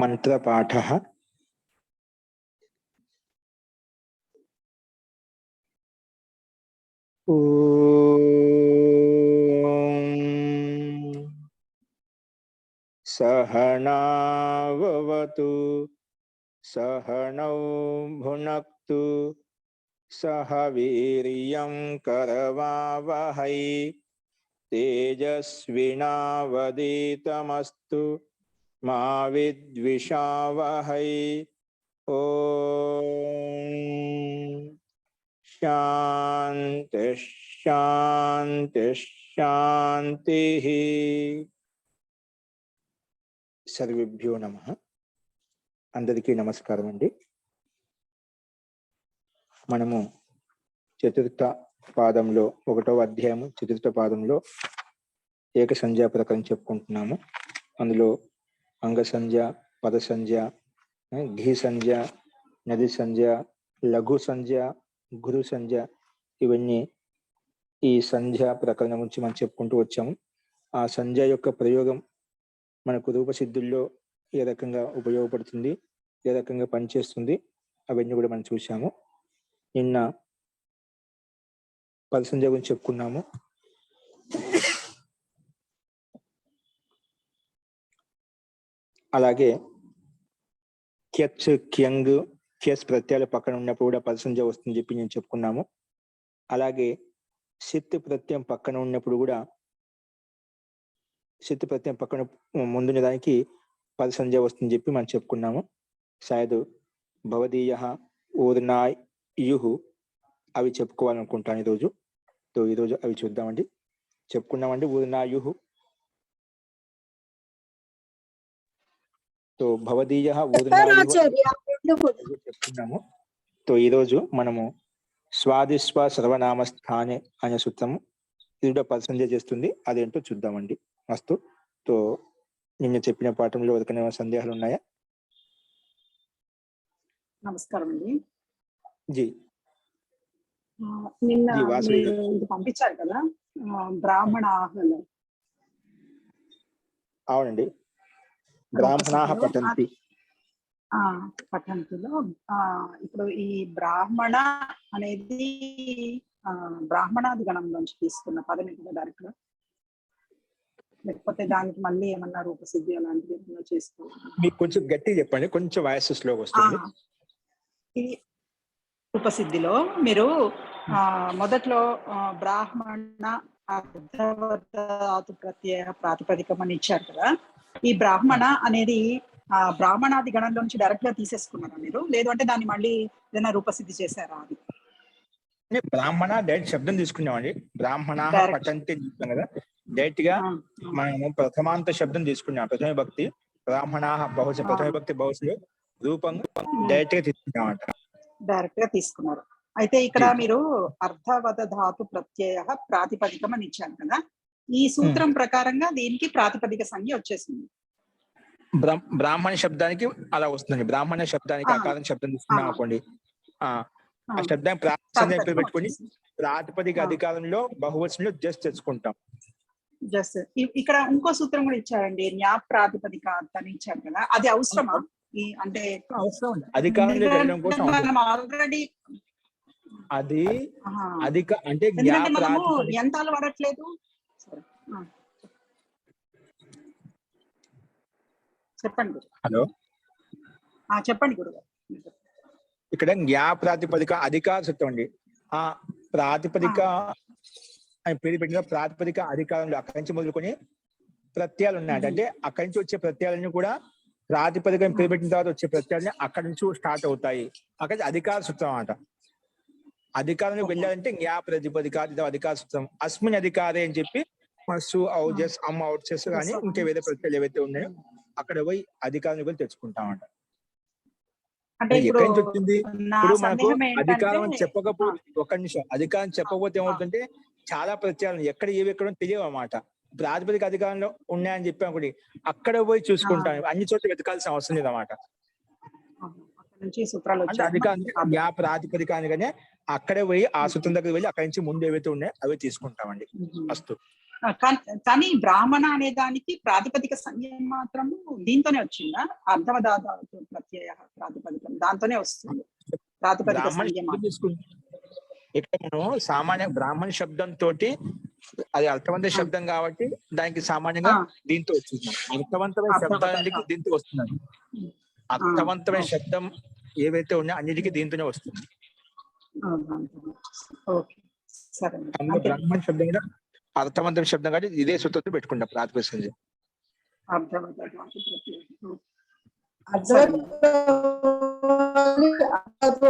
మంత్రపాఠః సహనావతు సహనౌ భునక్తు సహ వీర్యం కరవావహై తేజస్వినావదీతమస్తు మా విద్విషావహై. ఓం శాంతి శాంతి శాంతి. సర్వేభ్యో నమః. అందరికీ నమస్కారం అండి. మనము చతుర్థ పాదంలో 1వ అధ్యాయము చతుర్థ పాదంలో ఏక సంజ్ఞా ప్రకారం చెప్పుకుంటున్నాము. అందులో అంగ సంజ్ఞ, పద సంజ్ఞ, ఘీ సంజ్ఞ, నది సంజ్ఞ, లఘు సంజ్ఞ, గురు సంజ్ఞ, ఇవన్నీ ఈ సంధ్య ప్రకరణం నుంచి మనం చెప్పుకుంటూ వచ్చాము. ఆ సంధ్య యొక్క ప్రయోగం మనకు రూపసిద్ధుల్లో ఏ రకంగా ఉపయోగపడుతుంది, ఏ రకంగా పనిచేస్తుంది, అవన్నీ కూడా మనం చూసాము. నిన్న పద సంధ్య గురించి చెప్పుకున్నాము. అలాగే క్యచ్, క్యంగ్, క్యస్ ప్రత్యయాలు పక్కన ఉన్నప్పుడు కూడా పద సంధ్య వస్తుందని చెప్పి నేను చెప్పుకున్నాము. అలాగే సిత్ ప్రత్యయం పక్కన ఉన్నప్పుడు కూడా సిత్ ప్రత్యయం పక్కన ముందున్న దానికి పద సంధ్య వస్తుందని చెప్పి మనం చెప్పుకున్నాము. సాయదు భవదీయ, ఊర్నాయ్, యుహు అవి చెప్పుకోవాలనుకుంటాను ఈరోజు. ఈరోజు అవి చూద్దామండి. చెప్పుకున్నామండి ఊర్నాయుహు. భవదీయ, ఊర్నాయుహు చెప్పుకున్నాము. ఈరోజు మనము స్వాదిస్వ సర్వనామ స్థానే అనే సూత్రము ఇది కూడా పద సంధ్య చేస్తుంది. అదేంటో చూద్దామండి. మస్తు. నిన్న చెప్పిన పాఠంలో ఎవరికైనా సందేహాలు ఉన్నాయా? నమస్కారం అండి. జీ నిన్న మీరు ఇది పంపించారు కదా బ్రాహ్మణాహులు. అవునండి, బ్రాహ్మణాహ పఠంతి. పఠంతిలో ఇప్పుడు ఈ బ్రాహ్మణ అనేది బ్రాహ్మణాది గణంలోంచి తీసుకున్న పదం కదా డైరెక్ట్ గా, లేకపోతే దానికి మళ్ళీ ఏమన్నా రూపసిద్ధి అలాంటివి ఏమన్నా చేసుకోవాలి? మీకు కొంచెం గట్టిగా చెప్పండి, కొంచెం వాయిస్ స్లోగా వస్తుంది. ఈ రూపసిద్ధిలో మీరు మొదట్లో బ్రాహ్మణ అర్ధవధాతు ప్రత్యయ ప్రాతిపదికం అని ఇచ్చారు కదా. ఈ బ్రాహ్మణ అనేది బ్రాహ్మణాది గణంలో నుంచి డైరెక్ట్ గా తీసేసుకున్నారా మీరు, లేదు అంటే దాన్ని మళ్ళీ ఏదైనా రూపసిద్ధి చేశారా? అది బ్రాహ్మణ డైరెక్ట్ శబ్దం తీసుకున్నామండి. బ్రాహ్మణ పఠంతి చూస్తాం కదా, డైరెక్ట్ గా మనము ప్రథమాంత శబ్దం తీసుకున్నాం. ప్రథమ భక్తి బ్రాహ్మణ బహుశ, ప్రథమ భక్తి బహుశలో రూపంగా డైరెక్ట్ గా తీసుకున్నామంట. డైరెక్ట్ గా తీసుకున్నారు. అయితే ఇక్కడ మీరు అర్ధవద ధాతు ప్రత్యయ ప్రాతిపదికం అని ఇచ్చారు కదా. ఈ సూత్రం ప్రకారంగా దీనికి ప్రాతిపదిక సంజ్ఞ వచ్చేసింది. బ్రాహ్మణ శబ్దానికి అలా వస్తుంది. బ్రాహ్మణ శబ్దానికి అకారం శబ్దం తీసుకున్నాం అనుకోండి, ఆ శబ్దాన్ని ప్రాతిపదిక పెట్టుకుని ప్రాతిపదిక అధికారంలో బహువచనంలో జస్ట్ తెచ్చుకుంటాం. జస్ట్ ఇక్కడ ఇంకో సూత్రం కూడా ఇచ్చారండి, న్యా ప్రాతిపదిక అని ఇచ్చారు కదా. అది అవసరమా? అంటే అధికారంలో వెళ్ళడం కోసం ఆల్రెడీ అది అధిక అంటే యంతాలు వాడట్లేదు. చెప్పండి. హలో, చెప్పండి గురుగారు. ఇక్కడ జ్ఞా ప్రాతిపదిక అధికార సూత్రం అండి. ఆ ప్రాతిపదిక అని పేరు పెట్టిన ప్రాతిపదిక అధికారంలో అక్కడి నుంచి మొదలుకొని ప్రత్యయాలు ఉన్నాయంట. అంటే అక్కడి నుంచి వచ్చే ప్రత్యయాలన్నీ కూడా ప్రాతిపదిక పేరు పెట్టిన తర్వాత వచ్చే ప్రత్యయాలని అక్కడి నుంచి స్టార్ట్ అవుతాయి. అక్కడ అధికార సూత్రం అన్నమాట. అధికారంలోకి వెళ్ళాలంటే జ్ఞా ప్రాతిపదిక అధికార సూత్రం. అస్మిన్ అధికారే అని చెప్పి మస్సు ఔజస్ అమ్మ ఔట్సెస్ కానీ ఇంకా వేరే ప్రత్యయాలు ఏవైతే ఉన్నాయో అక్కడ పోయి అధికారంలోకి వెళ్ళి తెచ్చుకుంటామంట. ఎక్కడి నుంచి వచ్చింది? ఇప్పుడు మనకు అధికారం అని చెప్పకపోతే, ఒక్క నిమిషం, అధికారం చెప్పకపోతే ఏమవుతుందంటే చాలా ప్రత్యయాలు ఎక్కడ ఏవి ఎక్కడ తెలియవు అన్నమాట. ప్రాతిపదిక అధికారంలో ఉన్నాయని చెప్పి అనుకోండి, అక్కడ పోయి చూసుకుంటాం. అన్ని చోట్ల వెతకాల్సిన అవసరం లేదన్నమాట. అధికారం ప్రాతిపదికానిగానే అక్కడే పోయి ఆ సూత్రం దగ్గర వెళ్ళి అక్కడి నుంచి ముందు ఏవైతే ఉన్నాయో అవి తీసుకుంటామండి. అస్తు. కానీ బ్రాహ్మణ అనే దానికి ప్రాతిపదిక సంజ్ఞ మాత్రము దీంతోనే వచ్చిందా? అర్ధవధాతు ప్రత్యయ ప్రాతిపదికం దాంతోనే వస్తుంది. ప్రాతిపదిక బ్రాహ్మణ సంజ్ఞ శబ్దం మాత్రం. తీసుకుంటే ఇక్కడ మనం సామాన్య బ్రాహ్మణ శబ్దం తోటి అది అర్థవంత శబ్దం కాబట్టి దానికి సామాన్యంగా దీంతో వచ్చింది. అర్థవంతమైన శబ్దానికి దీంతో వస్తున్నాయి. అర్థవంతమైన శబ్దం ఏవైతే ఉన్నాయో అన్నిటికీ దీంతోనే వస్తుంది. బ్రాహ్మణ శబ్దం కూడా అర్థవంతమైన శబ్దం కాబట్టి ఇదే సూత్రంతో పెట్టుకుంటాం ప్రాతిపదిక సంజ్ఞ.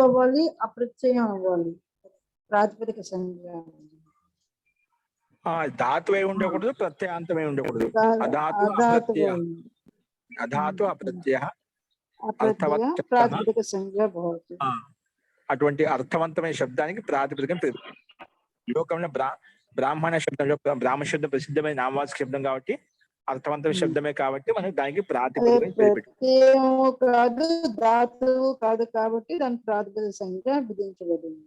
అవ్వాలి, అప్రత్యయం అవ్వాలి ప్రాతిపదిక సంజ్ఞ. ధాతువై ఉండకూడదు, ప్రత్యయాంతమై ఉండకూడదు. అధాతు అప్రత్యయ ప్రాతిపదిక సంజ్ఞ భవతి. అటువంటి అర్థవంతమైన శబ్దానికి ప్రాతిపదికం పేరు. లోకంలో బ్రాహ్మణ శబ్దంలో బ్రాహ్మణ శబ్దం ప్రసిద్ధమైన నామవాచక శబ్దం కాబట్టి అర్థవంతమైన శబ్దమే కాబట్టి మనకి దానికి ప్రాతిపదికం ప్రత్యయము కాదు, ధాతువు కాదు కాబట్టి దాని ప్రాతిపదిక సంజ్ఞ విధించబడింది.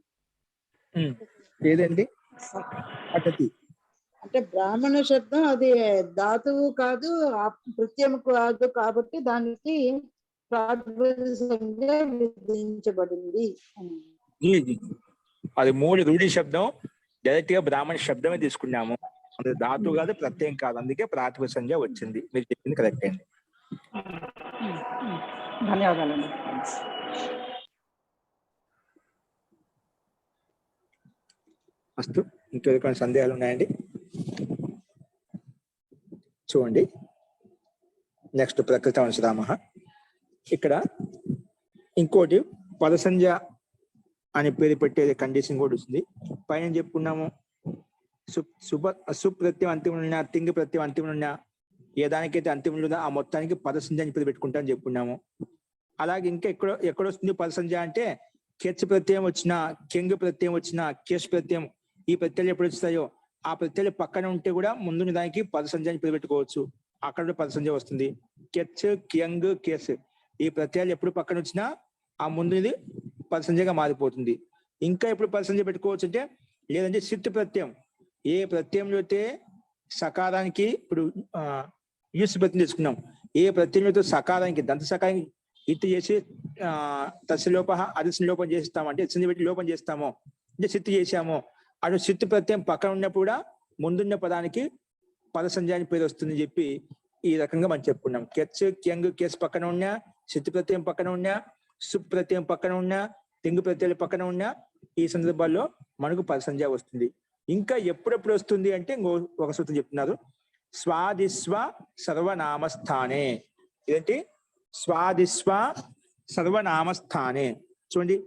ఏదండి అటతి అంటే బ్రాహ్మణ శబ్దం అది ధాతువు కాదు, ప్రత్యయము కాదు కాబట్టి దానికి ప్రాతిపదిక సంజ్ఞ విధించబడింది. అది మూడు రూఢి శబ్దం డైరెక్ట్ గా బ్రాహ్మణ శబ్దమే తీసుకున్నాము. అది ధాతువు కాదు, ప్రత్యయం కాదు, అందుకే ప్రాతిపదిక సంజ్ఞ వచ్చింది. మీరు చెప్పింది కరెక్ట్ అండి. ధన్యవాదాలండి. అస్తు. ఇంకేమైనా సందేహాలు ఉన్నాయండి? చూడండి, నెక్స్ట్ ప్రకృత అంశరామ. ఇక్కడ ఇంకోటి పదసంజ్ఞ అని పేరు పెట్టే కండిషన్ కూడా వస్తుంది. పైన చెప్పుకున్నాము సుప్రత్యయం అంతిమం ఉన్నా, తింగి ప్రత్యయం అంతిమం ఉన్నా, ఏ దానికైతే అంతిమం ఉందో ఆ మొత్తానికి పదసంజ్ఞ అని పేరు పెట్టుకుంటా అని చెప్పుకున్నాము. అలాగే ఇంకా ఎక్కడొస్తుంది పదసంజ్ఞ అంటే కెచ్ ప్రత్యయం వచ్చినా, కెంగ్ ప్రత్యయం వచ్చినా, కేశ్ ప్రత్యయం, ఈ ప్రత్యయాలు ఎప్పుడు వస్తాయో ఆ ప్రత్యయాలు పక్కన ఉంటే కూడా ముందున్న దానికి పదసంజ్ఞ అని పేరు పెట్టుకోవచ్చు. అక్కడ పదసంజ్ఞ వస్తుంది. కెచ్, కెంగ్, కేస్ ఈ ప్రత్యయాలు ఎప్పుడు పక్కన వచ్చినా ఆ ముందుది పదసంజ్ఞగా మారిపోతుంది. ఇంకా ఎప్పుడు పదసంజ్ఞ పెట్టుకోవచ్చు అంటే, లేదంటే సిత్ ప్రత్యయం, ఏ ప్రత్యయంలో అయితే సకారానికి, ఇప్పుడు యూస్ ప్రత్యయం తీసుకున్నాం, ఏ ప్రత్యయంలో సకారానికి దంత సకారానికి ఇటు చేసి తస్యలోప అదస్య లోపం చేస్తాము అంటే సంధి పెట్టి లోపం చేస్తామో అంటే సిత్తు చేసామో, అటు సిత్తు ప్రత్యయం పక్కన ఉన్నప్పుడు కూడా ముందున్న పదానికి పదసంజ్ఞ అని పేరు వస్తుందని చెప్పి ఈ రకంగా మనం చెప్పుకున్నాం. కెచ్, కెంగ్, కేస్ పక్కన ఉన్నా, సిత్తు ప్రత్యయం పక్కన ఉన్నా, సుప్ ప్రత్యయం పక్కన ఉన్నా, తెంగు ప్రత్యయాలు పక్కన ఉన్నా ఈ సందర్భాల్లో మనకు పదసంజ్ఞ వస్తుంది. ఇంకా ఎప్పుడెప్పుడు వస్తుంది అంటే ఒక సూత్రం చెప్తున్నారు, స్వాదిస్వ సర్వనామస్థానే. ఇదేంటి? స్వాదిస్వ సర్వనామస్థానే. చూడండి,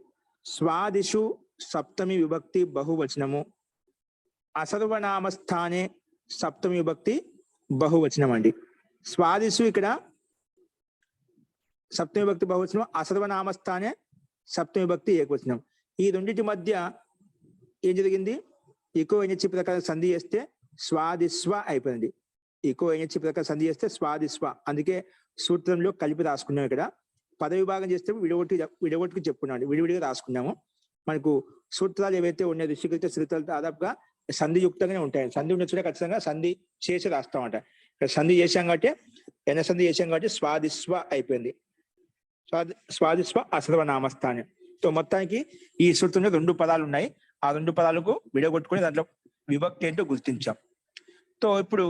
స్వాదిషు సప్తమి విభక్తి బహువచనము, అసర్వనామస్థానే సప్తమి విభక్తి బహువచనం అండి. స్వాదిషు ఇక్కడ సప్తమి విభక్తి బహువచనం, అసర్వనామస్థానే సప్తమి విభక్తి ఏకవచనం. ఈ రెండింటి మధ్య ఏం జరిగింది? ఇకో ఎన్హెచ్ ప్రకారం సంధి చేస్తే స్వాదిస్వ అయిపోయింది. ఇకో ఎన్హెచ్ ప్రకారం సంధి చేస్తే స్వాదిస్వ. అందుకే సూత్రంలో కలిపి రాసుకున్నాం. ఇక్కడ పద విభాగం చేస్తే విడగొట్టుకు చెప్పుకున్నాం, విడివిడిగా రాసుకున్నాము. మనకు సూత్రాలు ఏవైతే ఉన్నాయో ఋషికృత శ్రుతులు దాదాపుగా సంధియుక్తంగానే ఉంటాయి. సంధి ఉన్న ఖచ్చితంగా సంధి చేసి రాస్తామంట. ఇక్కడ సంధి చేశాం కాబట్టి ఎన్న సంధి చేశాం కాబట్టి స్వాదిస్వ అయిపోయింది. స్వాదిస్వ అసర్వనామస్థానం. సో మొత్తానికి ఈ సూత్రంలో రెండు పదాలు ఉన్నాయి. ఆ రెండు పదాలకు విడగొట్టుకుని దాంట్లో విభక్తి ఏంటో గుర్తించాం. సో ఇప్పుడు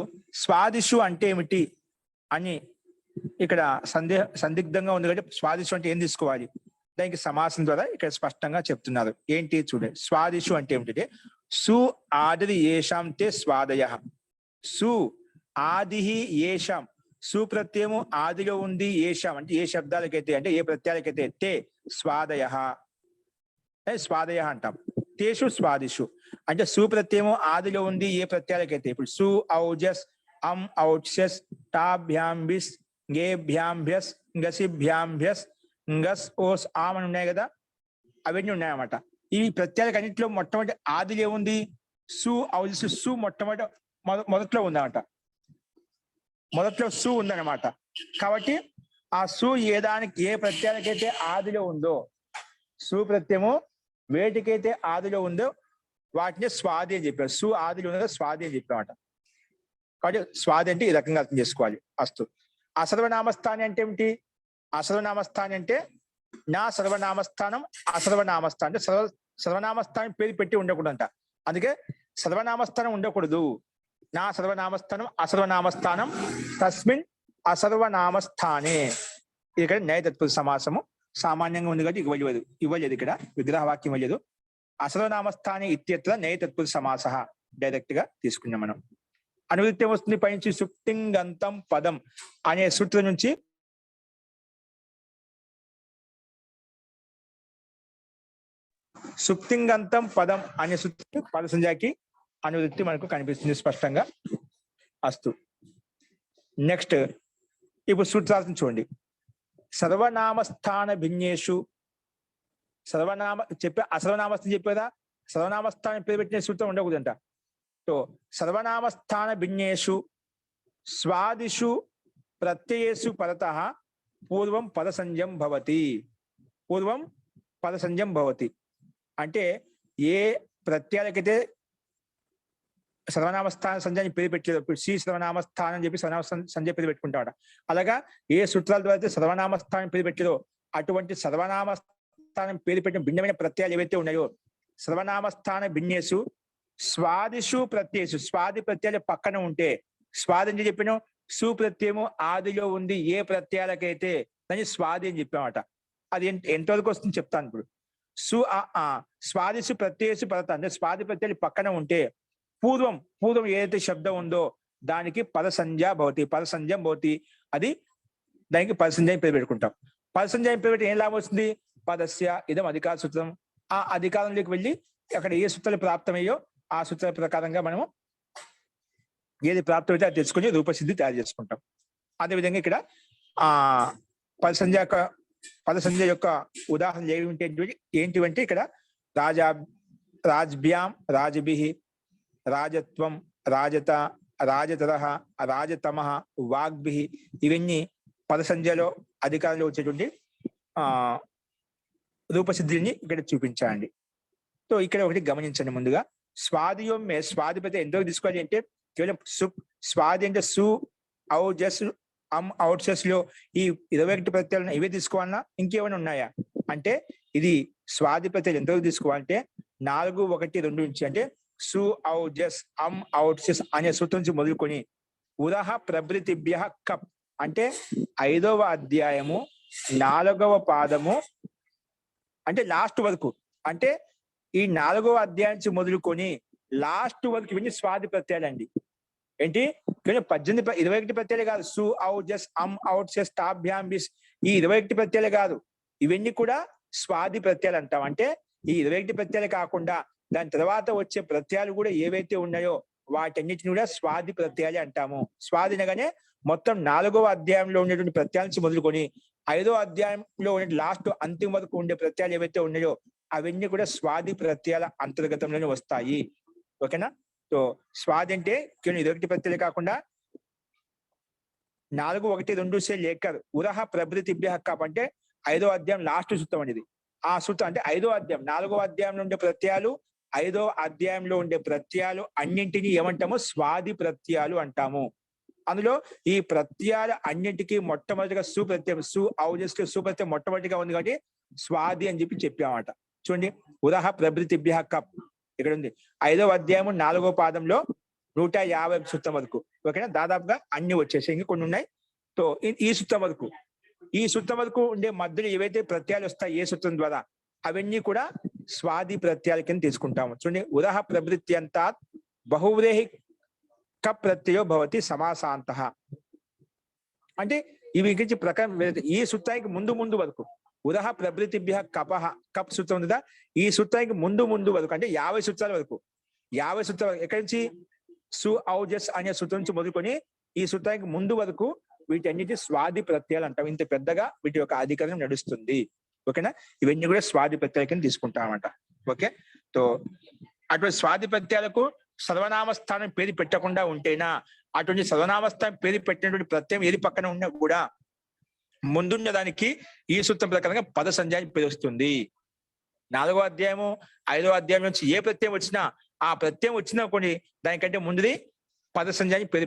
స్వాదిషు అంటే ఏమిటి అని ఇక్కడ సందిగ్ధంగా ఉంది కాబట్టి స్వాదిషు అంటే ఏం తీసుకోవాలి, దానికి సమాసం ద్వారా ఇక్కడ స్పష్టంగా చెప్తున్నారు. ఏంటి చూడండి, స్వాదిషు అంటే ఏమిటంటే సు ఆది ఏషాం తే స్వాదయ. సు ఆది ఏషాం, సుప్రత్యయము ఆదిలో ఉంది, ఏషాం అంటే ఏ శబ్దాలకైతే అంటే ఏ ప్రత్యయాలకైతే తే స్వాదయ, స్వాదయ అంటాం. తేషు స్వాదిషు అంటే సుప్రత్యయము ఆదిలో ఉంది ఏ ప్రత్యయాలకైతే. ఇప్పుడు సు ఔజస్, అం ఔట్సెస్, టాభ్యాంబిస్, గేభ్యాంభ్యస్, గసిభ్యాంభ్యస్, గస్ ఓస్ ఆమ్ అని ఉన్నాయి కదా, అవన్నీ ఉన్నాయన్నమాట. ఈ ప్రత్యయాలకు అన్నింటిలో మొట్టమొదటి ఆదిలో ఏముంది? సు ఔజస్. సు మొదట్లో ఉందన్నమాట, మొదట్లో సు ఉందన్నమాట. కాబట్టి ఆ సు ఏ ప్రత్యయాలకైతే ఆదిలో ఉందో, సు ప్రత్యయము వేటికైతే ఆదిలో ఉందో వాటిని స్వాది అని చెప్పారు. సు ఆదిలో ఉందో స్వాది అని చెప్పామట. కాబట్టి స్వాది అంటే ఈ రకంగా అర్థం చేసుకోవాలి. అస్తు. అసర్వనామస్థాని అంటే ఏమిటి? అసర్వనామస్థాని అంటే నా సర్వనామస్థానం అసర్వనామస్థానం అంటే సర్వనామస్థానం పేరు పెట్టి ఉండకూడదంట. అందుకే సర్వనామస్థానం ఉండకూడదు. నా సర్వనామస్థానం అసర్వనామస్థానం తస్మిన్ అసర్వనామస్థానే. ఇక్కడ న్యాయ తత్పురుష సమాసము సామాన్యంగా ఉంది కాబట్టి ఇవ్వలేదు ఇక్కడ విగ్రహవాక్యం ఇవ్వలేదు. అసర్వనామస్థానే ఇత్యత్ర న్యాయ తత్పురుష సమాస డైరెక్ట్ గా తీసుకున్నాం మనం. అనువృత్తి వస్తుంది పైనుంచి సుప్తింగంతం పదం అనే సూత్రం నుంచి సుప్తింగంతం పదం అనే సూత్రం పద సంజ్ఞకి అనువృత్తి మనకు కనిపిస్తుంది స్పష్టంగా. అస్తు. నెక్స్ట్ ఇప్పుడు సూత్రాలను చూడండి. సర్వనామస్థాన భిన్నేషు సర్వనామ చెప్పే అసర్వనామస్థానం చెప్పేదా? సర్వనామస్థానం పేరు పెట్టిన సూత్రం ఉండకూడదంట. సో సర్వనామస్థాన భిన్నేషు స్వాదిషు ప్రత్యయేషు పరతః పూర్వం పద సంజ్ఞం భవతి. పూర్వం పద సంజ్ఞం భవతి అంటే ఏ ప్రత్యయాలకైతే సర్వనామస్థాన సంజ్ఞని పేరు పెట్టలేదు, శ్రీ సర్వనామస్థానం అని చెప్పి సర్వనామ సంజ్ఞ పేరు పెట్టుకుంటాడు. అలాగా ఏ సూత్రాల ద్వారా అయితే సర్వనామస్థానం పేరు పెట్టలేదో అటువంటి సర్వనామస్థానం పేరు పెట్టిన భిన్నమైన ప్రత్యయాలు ఏవైతే ఉన్నాయో సర్వనామస్థాన భిన్నేషు స్వాదిషు ప్రత్యయేషు. స్వాది ప్రత్యయాలు పక్కన ఉంటే స్వాది అని చెప్పిన సుప్రత్యయము ఆదిలో ఉంది ఏ ప్రత్యయాలకైతే దాన్ని స్వాది అని చెప్పామట. అది ఎంతవరకు వస్తుంది చెప్తాను ఇప్పుడు. స్వాదిషు ప్రత్యయేషు పరత అంటే స్వాది ప్రత్యయాలు పక్కన ఉంటే పూర్వం ఏదైతే శబ్దం ఉందో దానికి పద సంజ్ఞ భవతి. పద సంజ్ఞ భవతి అది దానికి పద సంజ్ఞ పేరు పెట్టుకుంటాం. పద సంజ్ఞ పేరు పెట్టి ఏం లాభం వస్తుంది? పదస్య ఇదం అధికార సూత్రం. ఆ అధికారంలోకి వెళ్ళి అక్కడ ఏ సూత్రాలు ప్రాప్తమయ్యో ఆ సూత్రాల ప్రకారంగా మనము ఏది ప్రాప్తమైతే అది తెచ్చుకొని రూపసిద్ధి తయారు చేసుకుంటాం. అదేవిధంగా ఇక్కడ పద సంజ్ఞ యొక్క ఉదాహరణలు ఏంటివంటే ఇక్కడ రాజ్భ్యాం రాజభిః రాజత్వం రాజత రాజతరః రాజతమః వాగ్భిః ఇవన్నీ పద సంజ్ఞలో అధికారంలో వచ్చేటువంటి రూపసిద్ధిని ఇక్కడ చూపించాలండి. సో ఇక్కడ ఒకటి గమనించండి. ముందుగా స్వాదియోమ్మే స్వాది ప్రతి ఎంతో తీసుకోవాలి అంటే కేవలం స్వాది అంటే సు ఔజస్ ఔట్సెస్ లో ఈ 21 ప్రత్యయాలను ఇవే తీసుకోవాలన్నా ఇంకేమైనా ఉన్నాయా అంటే ఇది స్వాది ప్రత్యయాలు ఎంతవరకు తీసుకోవాలంటే 4, 1, 2 నుంచి అంటే సు ఔజస్ ఔట్సెస్ అనే సూత్రం నుంచి మొదలుకొని ఉరహ ప్రభృతిభ్య కప్ అంటే 5వ అధ్యాయము 4వ పాదము అంటే లాస్ట్ వరకు అంటే ఈ 4వ అధ్యాయం నుంచి మొదలుకొని లాస్ట్ వరకు ఇవన్నీ స్వాది ప్రత్యయాలండి. ఏంటి 21 ప్రత్యయాలే కాదు. సు ఔజస్ ఔట్సెస్ తాభ్యాం బిస్ ఈ 21 ప్రత్యయాలే కాదు, ఇవన్నీ కూడా స్వాది ప్రత్యయాలు అంటాం. అంటే ఈ 21 ప్రత్యయాలే కాకుండా దాని తర్వాత వచ్చే ప్రత్యయాలు కూడా ఏవైతే ఉన్నాయో వాటన్నిటిని కూడా స్వాది ప్రత్యయాలే అంటాము. స్వాది అనగానే మొత్తం 4వ అధ్యాయంలో ఉండేటువంటి ప్రత్యయాల నుంచి మొదలుకొని 5వ అధ్యాయంలో ఉండే లాస్ట్ అంతిమ వరకు ఉండే ప్రత్యయాలు ఏవైతే ఉన్నాయో అవన్నీ కూడా స్వాది ప్రత్యయాల అంతర్గతంలోనే వస్తాయి. ఓకేనా? సో స్వాది అంటే కేవలం 21 ప్రత్యయాలే కాకుండా 4, 1, 2 లేకర్ ఉరహ ప్రభృతిభ్య కప్ అంటే 5వ అధ్యాయం లాస్ట్ సూత్రం అనేది. ఆ సూత్రం అంటే 5వ అధ్యాయం 4వ అధ్యాయంలో ఉండే ప్రత్యయాలు 5వ అధ్యాయంలో ఉండే ప్రత్యయాలు అన్నింటినీ ఏమంటాము? స్వాది ప్రత్యయాలు అంటాము. అందులో ఈ ప్రత్యయాలు అన్నింటికి మొట్టమొదటిగా సుప్రత్యయం సు ఔజస్ సుప్రత్యయం మొట్టమొదటిగా ఉంది కాబట్టి స్వాది అని చెప్పామట. చూడండి ఉరహ ప్రభృతిభ్య కప్ ఇక్కడ ఉంది. 5వ అధ్యాయము 4వ పాదంలో 150 సూత్రం వరకు. ఓకేనా? దాదాపుగా అన్ని వచ్చేసాయి, ఇంకా కొన్ని ఉన్నాయి. సో ఈ సూత్రం వరకు ఉండే మధ్యలో ఏవైతే ప్రత్యయాలు వస్తాయి ఏ సూత్రం ద్వారా అవన్నీ కూడా స్వాది ప్రత్యయాల కింద తీసుకుంటాము. చూడండి ఉరహ ప్రభృత్యంతాత్ బహువ్రీహి కప్ ప్రత్యయో భవతి సమాసాంతః అంటే ఇవి గురించి ప్రకారం ఈ సూత్రానికి ముందు వరకు ఉరహ ప్రభృతిభ్య కపః కప్ సూత్రం ఉందా ఈ సూత్రానికి ముందు వరకు అంటే 50 సూత్రాల వరకు 50 సూత్రాలు ఎక్కడి నుంచి సు ఔజస్ అనే సూత్రం నుంచి మొదలుకొని ఈ సూత్రానికి ముందు వరకు వీటన్నిటి స్వాది ప్రత్యయాలు అంటాం. ఇంత పెద్దగా వీటి యొక్క అధికారం నడుస్తుంది. ఓకేనా? ఇవన్నీ కూడా స్వాది ప్రత్యయాల కింద తీసుకుంటామట. ఓకే? సో అటువంటి స్వాది ప్రత్యయాలకు సర్వనామస్థానం పేరు పెట్టకుండా ఉంటేనా అటువంటి సర్వనామస్థానం పేరు పెట్టినటువంటి ప్రత్యయం ఏది పక్కన ఉన్నా కూడా ముందున్న దానికి ఈ సూత్రం ప్రకారంగా పద సంజ్ఞ పేరు వస్తుంది. 4వ అధ్యాయము 5వ అధ్యాయం నుంచి ఏ ప్రత్యయం వచ్చినా ఆ ప్రత్యయం వచ్చినా కొన్ని దానికంటే ముందుది పద సంజాని పేరు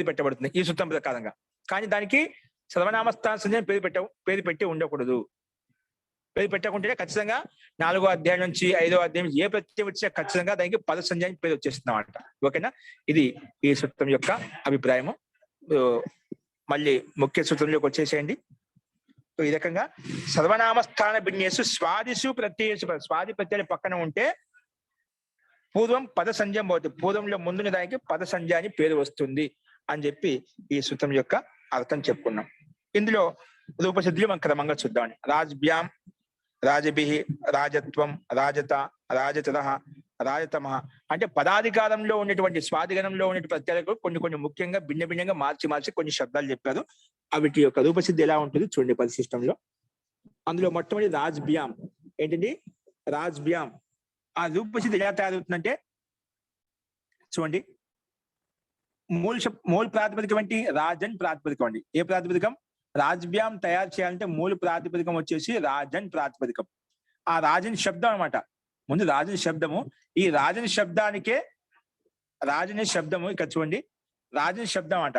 పెట్టబడుతుంది ఈ సూత్రం ప్రకారంగా. కానీ దానికి సర్వనామస్థాన సంజాని పేరు పెట్టి ఉండకూడదు. పేరు పెట్టకుంటేనే ఖచ్చితంగా 4వ అధ్యాయం నుంచి 5వ అధ్యాయం ఏ ప్రత్యయం వచ్చినా ఖచ్చితంగా దానికి పద సంజాని పేరు వచ్చేస్తుంది అన్నమాట. ఓకేనా, ఇది ఈ సూత్రం యొక్క అభిప్రాయము. మళ్ళీ ముఖ్య సూత్రంలోకి వచ్చేసేయండి. ఈ రకంగా సర్వనామస్థాన భిన్నేసు స్వాదిసు ప్రత్యయసు, స్వాది ప్రత్యయాలు పక్కన ఉంటే పూర్వం పద సంజయం పోతుంది, పూర్వంలో ముందున్న దానికి పద సంజ అని పేరు వస్తుంది అని చెప్పి ఈ సూత్రం యొక్క అర్థం చెప్పుకున్నాం. ఇందులో రూపసిద్ధులు మనం క్రమంగా చూద్దామండి. రాజ్భ్యాం, రాజభిహి, రాజత్వం, రాజత, రాజతర, రాజతమ అంటే పదాధికారంలో ఉన్నటువంటి స్వాధిగణంలో ఉన్నటువంటి ప్రత్యయాలకు కొన్ని ముఖ్యంగా భిన్నంగా మార్చి కొన్ని శబ్దాలు చెప్పారు. వీటి యొక్క రూపసిద్ధి ఎలా ఉంటుంది చూడండి పరిశిష్టంలో. అందులో మొట్టమొదటి రాజ్భ్యాం. ఏంటండి రాజ్భ్యాం? ఆ రూపసిద్ధి ఎలా తయారవుతుందంటే చూడండి, మూల ప్రాతిపదికం ఏంటి? రాజన్ ప్రాతిపదికం అండి. ఏ ప్రాతిపదికం? రాజ్భ్యాం తయారు చేయాలంటే మూల ప్రాతిపదికం వచ్చేసి రాజన్ ప్రాతిపదికం. ఆ రాజన్ శబ్దం అనమాట. ముందు రాజన్ శబ్దము. ఈ రాజన్ శబ్దానికే రాజన్ శబ్దము ఇక్కడ చూడండి, రాజన్ శబ్దం అంట.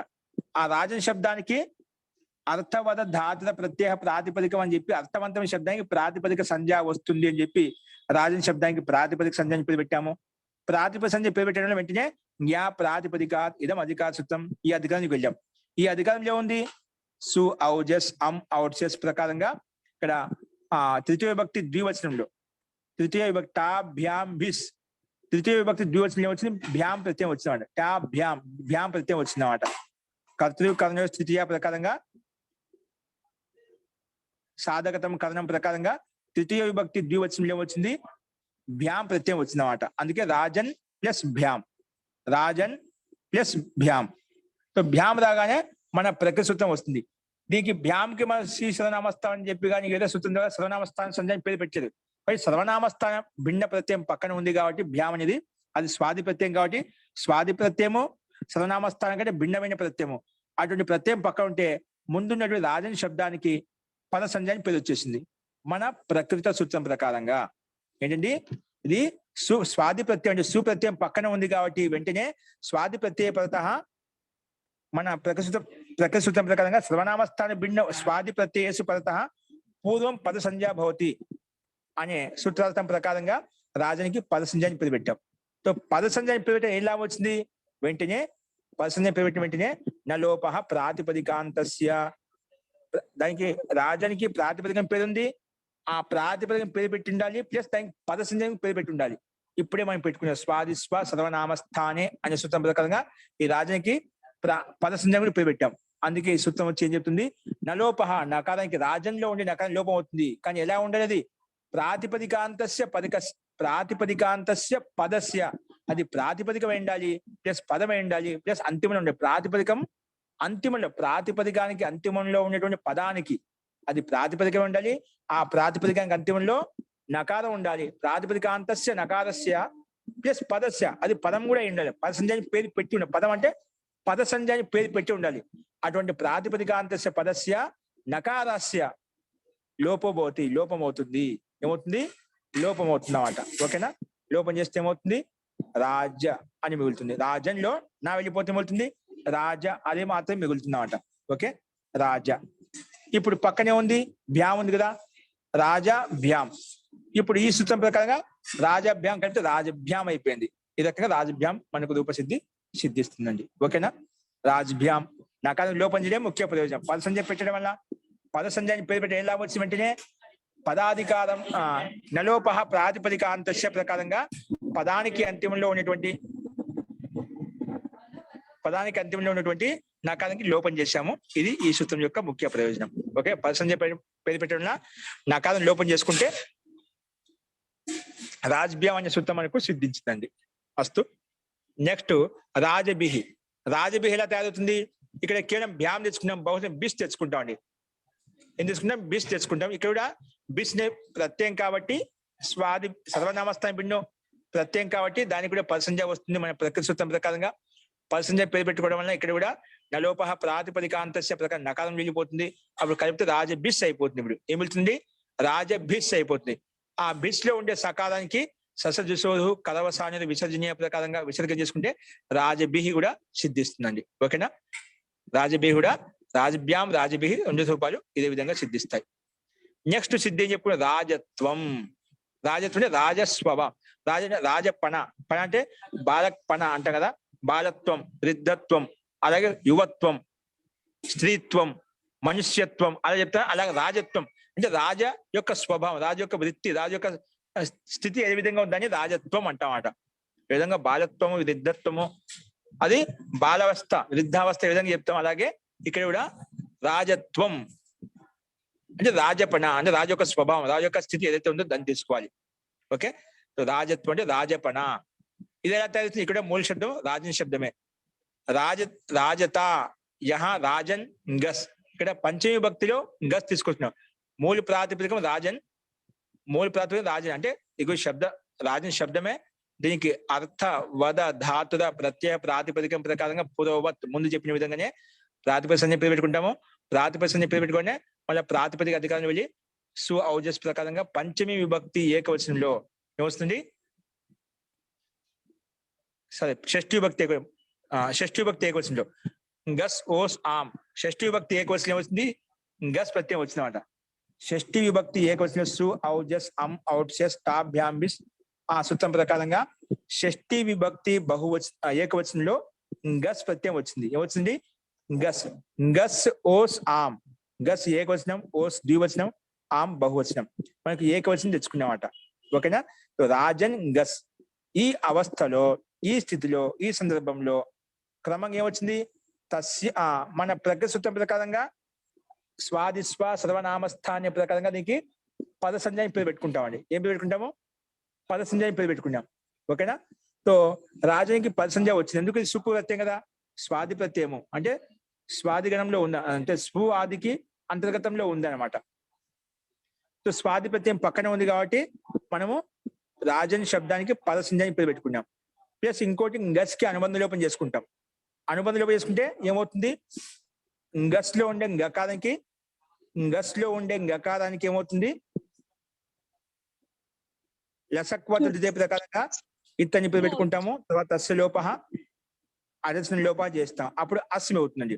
ఆ రాజన్ శబ్దానికి అర్థవద ధాతుల ప్రత్యేక ప్రాతిపదికం అని చెప్పి అర్థవంతమైన శబ్దానికి ప్రాతిపదిక సంజ్ఞ వస్తుంది అని చెప్పి రాజన్ శబ్దానికి ప్రాతిపదిక సంజ్ఞ అని పేరు పెట్టాము. ప్రాతిపదిక సంజ్ఞ పేరు పెట్టడం వెంటనే జ్ఞా ప్రాతిపదిక ఇదం అధికార సూత్రం. ఈ అధికారానికి వెళ్ళాం. ఈ అధికారంలో ఉంది సు ఔజస్ ఔట్సెస్ ప్రకారంగా ఇక్కడ తృతీయ విభక్తి ద్వివచనంలో తృతీయ విభక్తి భ్యాం భిస్, తృతీయ విభక్తి ద్వివచనం వచ్చింది, భ్యాం ప్రత్యయం వచ్చిందన్నమాట. భ్యాం ప్రత్యయం వచ్చిందన్నమాట. కర్తృ కర్ణ తృతీయ ప్రకారంగా సాధకతం కరణం ప్రకారంగా తృతీయ విభక్తి ద్వివచనంలో వచ్చింది, భ్యాం ప్రత్యయం వచ్చిందన్నమాట. అందుకే రాజన్ ప్లస్ భ్యాం, రాజన్ ప్లస్ భ్యాం. సో భ్యాం రాగానే మన ప్రకృతి సూత్రం వస్తుంది. దీనికి భ్యాంకి మన శ్రీ సర్వనామస్థానం అని చెప్పి కానీ ఏదో సూత్రం ద్వారా సర్వనామస్థానం సంజాని పేరు పెట్టారు. మరి సర్వనామస్థానం భిన్న ప్రత్యయం పక్కన ఉంది కాబట్టి భ్యాం అనేది అది స్వాది ప్రత్యయం కాబట్టి స్వాది ప్రత్యయము సర్వనామస్థానం కంటే భిన్నమైన ప్రత్యయము. అటువంటి ప్రత్యయం పక్కన ఉంటే ముందున్నటువంటి రాజన్ శబ్దానికి పద సంజాని పేరు వచ్చేసింది మన ప్రకృత సూత్రం ప్రకారంగా. ఏంటండి ఇది స్వాది ప్రత్యయం అంటే సుప్రత్యయం పక్కన ఉంది కాబట్టి వెంటనే స్వాది ప్రత్యయ పరత మన ప్రకృతి సూత్రం ప్రకారంగా సర్వనామస్థాన భిన్న స్వాది ప్రత్యయసు పరత పూర్వం పద సంజ్ఞా భవతి అనే సూత్రార్థం ప్రకారంగా రాజనికి పద సంజ్ఞాని పేరు పెట్టాం. సో పద సంజ్ఞాని పేరు పెట్టే ఏం లాభం వచ్చింది? వెంటనే పద సంజ్ఞాని పేరు పెట్టిన వెంటనే నలోప ప్రాతిపదికాంతస్య, దానికి రాజానికి ప్రాతిపదికం పేరు ఉంది, ఆ ప్రాతిపదికం పేరు పెట్టి ఉండాలి, ప్లస్ దానికి పద సంజ్ఞానికి పేరు పెట్టి ఉండాలి. ఇప్పుడే మనం పెట్టుకునే స్వాదిస్వ సర్వనామస్థానే అనే సూత్రం ప్రకారంగా ఈ రాజానికి పద సంజ్ఞానికి పేరు పెట్టాం. అందుకే ఈ సూత్రం వచ్చి ఏం చెప్తుంది? నలోపహ, నకారానికి రాజంలో ఉండే నకారం లోపం అవుతుంది. కానీ ఎలా ఉండాలి? అది ప్రాతిపదికాంతస్య ప్రాతిపదికాంతస్య పదస్య, అది ప్రాతిపదికం ఉండాలి ప్లస్ పదం ఉండాలి ప్లస్ అంతిమంలో ఉండే ప్రాతిపదికం అంతిమంలో ప్రాతిపదికానికి అంతిమంలో ఉన్నటువంటి పదానికి అది ప్రాతిపదికం ఉండాలి. ఆ ప్రాతిపదికానికి అంతిమంలో నకారం ఉండాలి. ప్రాతిపదికాంతస్య నకారస్య ప్లస్ పదస్య, అది పదం కూడా ఉండాలి. పద సంజ్ఞాని పేరు పెట్టి ఉండాలి. పదం అంటే పద సంజ్ఞాని పేరు పెట్టి ఉండాలి. అటువంటి ప్రాతిపదికాంతస్య పదస్య నకారస్య లోపభవతి, లోపం అవుతుంది. ఏమవుతుంది? లోపం అవుతుంది అన్నమాట. ఓకేనా? లోపం చేస్తే ఏమవుతుంది? రాజ అని మిగులుతుంది. రాజంలో నా వెళ్ళిపోతే మిగులుతుంది రాజ, అదే మాత్రం మిగులుతుంది అన్నమాట. ఓకే, రాజ. ఇప్పుడు పక్కనే ఉంది భ్యాం ఉంది కదా, రాజా భ్యాం. ఇప్పుడు ఈ సూత్రం ప్రకారంగా రాజభ్యాం కంటే రాజభ్యాం అయిపోయింది. ఈ రకంగా రాజభ్యాం మనకు రూపసిద్ధి సిద్ధిస్తుందండి. ఓకేనా? రాజభ్యాం నకారం లోపం చేయడం ముఖ్య ప్రయోజనం. పద సంజ్ఞ పెట్టడం వల్ల పద సంజ్ఞాన్ని పేరు పెట్టడం ఏం లాభం వచ్చింది? వెంటనే పదాధికారం నలోపహ ప్రాతిపదికాంతస్య ప్రకారంగా పదానికి అంతిమంలో ఉన్నటువంటి నకారానికి లోపం చేశాము. ఇది ఈ సూత్రం యొక్క ముఖ్య ప్రయోజనం. ఓకే, పద సంజ్ఞ పేరు పెట్టడం వల్ల నకారం లోపం చేసుకుంటే రాజ్భ్యాం అనే సూత్రం మనకు సిద్ధించిందండి. అస్తు. నెక్స్ట్ రాజభిహి. రాజభిహి ఎలా తయారవుతుంది? ఇక్కడ కేవలం భ్యాం తెచ్చుకున్నాం, బహుశా బిస్ తెచ్చుకుంటాం అండి. ఏం తెచ్చుకుంటాం? బిస్ తెచ్చుకుంటాం. ఇక్కడ కూడా బిస్ ప్రత్యయం కాబట్టి స్వాది సర్వనామస్థానం భిన్నం ప్రత్యయం కాబట్టి దానికి కూడా పద సంజ్ఞ వస్తుంది మన ప్రకృతి సూత్రం ప్రకారంగా. పద సంజ్ఞ పేరు పెట్టుకోవడం వల్ల ఇక్కడ కూడా నలోపహ ప్రాతిపదికాంతస్య ప్రకారం నకారం వెళ్ళిపోతుంది. అప్పుడు కలిపితే రాజభిస్ అయిపోతుంది. ఇప్పుడు ఏం వెళ్తుంది? రాజభిస్ అయిపోతుంది. ఆ బిస్ లో ఉండే సకారానికి ససజుసోధు కలవసాని విసర్జనీయ ప్రకారంగా విసర్గ చేసుకుంటే రాజభిహి కూడా సిద్ధిస్తుందండి. ఓకేనా? రాజభిహి కూడా రాజభ్యాం రాజభిహి 2 రూపాయలు ఇదే విధంగా సిద్ధిస్తాయి. నెక్స్ట్ సిద్ధి ఏం చెప్పుకున్న రాజత్వం. రాజత్వం అంటే రాజస్వభావం. రాజపణ. పణ అంటే బాలపణ అంటాం కదా. బాలత్వం, వృద్ధత్వం, అలాగే యువత్వం, స్త్రీత్వం, మనుష్యత్వం అలా చెప్తారు. అలాగే రాజత్వం అంటే రాజ యొక్క స్వభావం, రాజు యొక్క వృత్తి, రాజు యొక్క స్థితి ఏ విధంగా ఉందని రాజత్వం అంటామాట. ఏ విధంగా బాలత్వము, వృద్ధత్వము, అది బాలావస్థ, వృద్ధావస్థ ఏ విధంగా చెప్తాం, అలాగే ఇక్కడ కూడా రాజత్వం అంటే రాజపణ అంటే రాజు యొక్క స్వభావం, రాజు యొక్క స్థితి ఏదైతే ఉందో దాన్ని తీసుకోవాలి. ఓకే, రాజత్వం అంటే రాజపణ. ఇది ఎలా తయారు? ఇక్కడ మూల శబ్దం రాజన్ శబ్దమే. రాజత యహ రాజన్ గస్. ఇక్కడ పంచమి విభక్తిలో గస్ తీసుకొచ్చినాం. మూల ప్రాతిపదికం రాజన్, మూల ప్రాతిపదికం రాజన్ అంటే ఇగో శబ్ద రాజన్ శబ్దమే. దీనికి అర్థ, వద, ధాతుర, ప్రత్యయ ప్రాతిపదికం ప్రకారంగా పూర్వవత్ ముందు చెప్పిన విధంగానే ప్రాతిపదిక సంజ్ఞ పేరు పెట్టుకుంటాము. ప్రాతిపదిక సంజ్ఞ పేరు పెట్టుకుంటే మళ్ళీ ప్రాతిపదిక అధికారం వెళ్ళి సు ఔజస్ ప్రకారంగా పంచమి విభక్తి ఏకవచనంలో ఏమొస్తుంది? సరే, షష్ఠి విభక్తి ఏకవచనంలో గస్ ఓస్ ఆమ్. షష్ఠి విభక్తి ఏకవచనం ఏమొస్తుంది? గస్ ప్రత్యయం వచ్చిందన్నమాట. షష్ఠి విభక్తి ఏకవచనం సు ఔజస్ అమ్ ఔట్సెస్ టాభ్యాంబిస్. ఆ సూత్రం ప్రకారంగా షష్ఠి విభక్తి ఏకవచనంలో గస్ ప్రత్యయం వచ్చింది. ఏమొచ్చింది? గస్. గస్ ఓస్ ఆమ్. గస్ ఏకవచనం, ఓస్ ద్వివచనం, ఆమ్ బహువచనం. మనకి ఏకవచనం తెచ్చుకున్నామట. ఓకేనా? రాజన్ గస్. ఈ అవస్థలో, ఈ స్థితిలో, ఈ సందర్భంలో క్రమంగా ఏమొచ్చింది? తస్య మన ప్రజ్ఞ సూత్రం ప్రకారంగా స్వాదిస్వ సర్వనామస్థాన్య ప్రకారంగా దీనికి పద సంజ్ఞాన్ని పేరు పెట్టుకుంటామండి. ఏం పేరు పెట్టుకుంటాము? పద సంజ్ఞాన్ని పేరు పెట్టుకున్నాం. ఓకేనా? సో రాజానికి పద సంజ్ఞ వచ్చింది. ఎందుకు? ఇది సుపు ప్రత్యయం కదా. స్వాది ప్రత్యయము అంటే స్వాది గణంలో ఉంద, అంటే స్పు ఆదికి అంతర్గతంలో ఉంది అనమాట. సో స్వాది ప్రత్యయం పక్కన ఉంది కాబట్టి మనము రాజన్ శబ్దానికి పద సంజ్ఞాన్ని పేరు పెట్టుకున్నాం. ప్లస్ ఇంకోటి గస్ కి అనుబంధ లోపం చేసుకుంటాం. అనుబంధ లోపం చేసుకుంటే ఏమవుతుంది? గస్ లో ఉండే గకారానికి ఏమవుతుంది? లసక్వత ద్వితీయ ప్రకారంగా ఇత్తని పేరు పెట్టుకుంటాము. తర్వాత అస్య లోప అరసిన లోప చేస్తాం. అప్పుడు అస్ అవుతుందండి.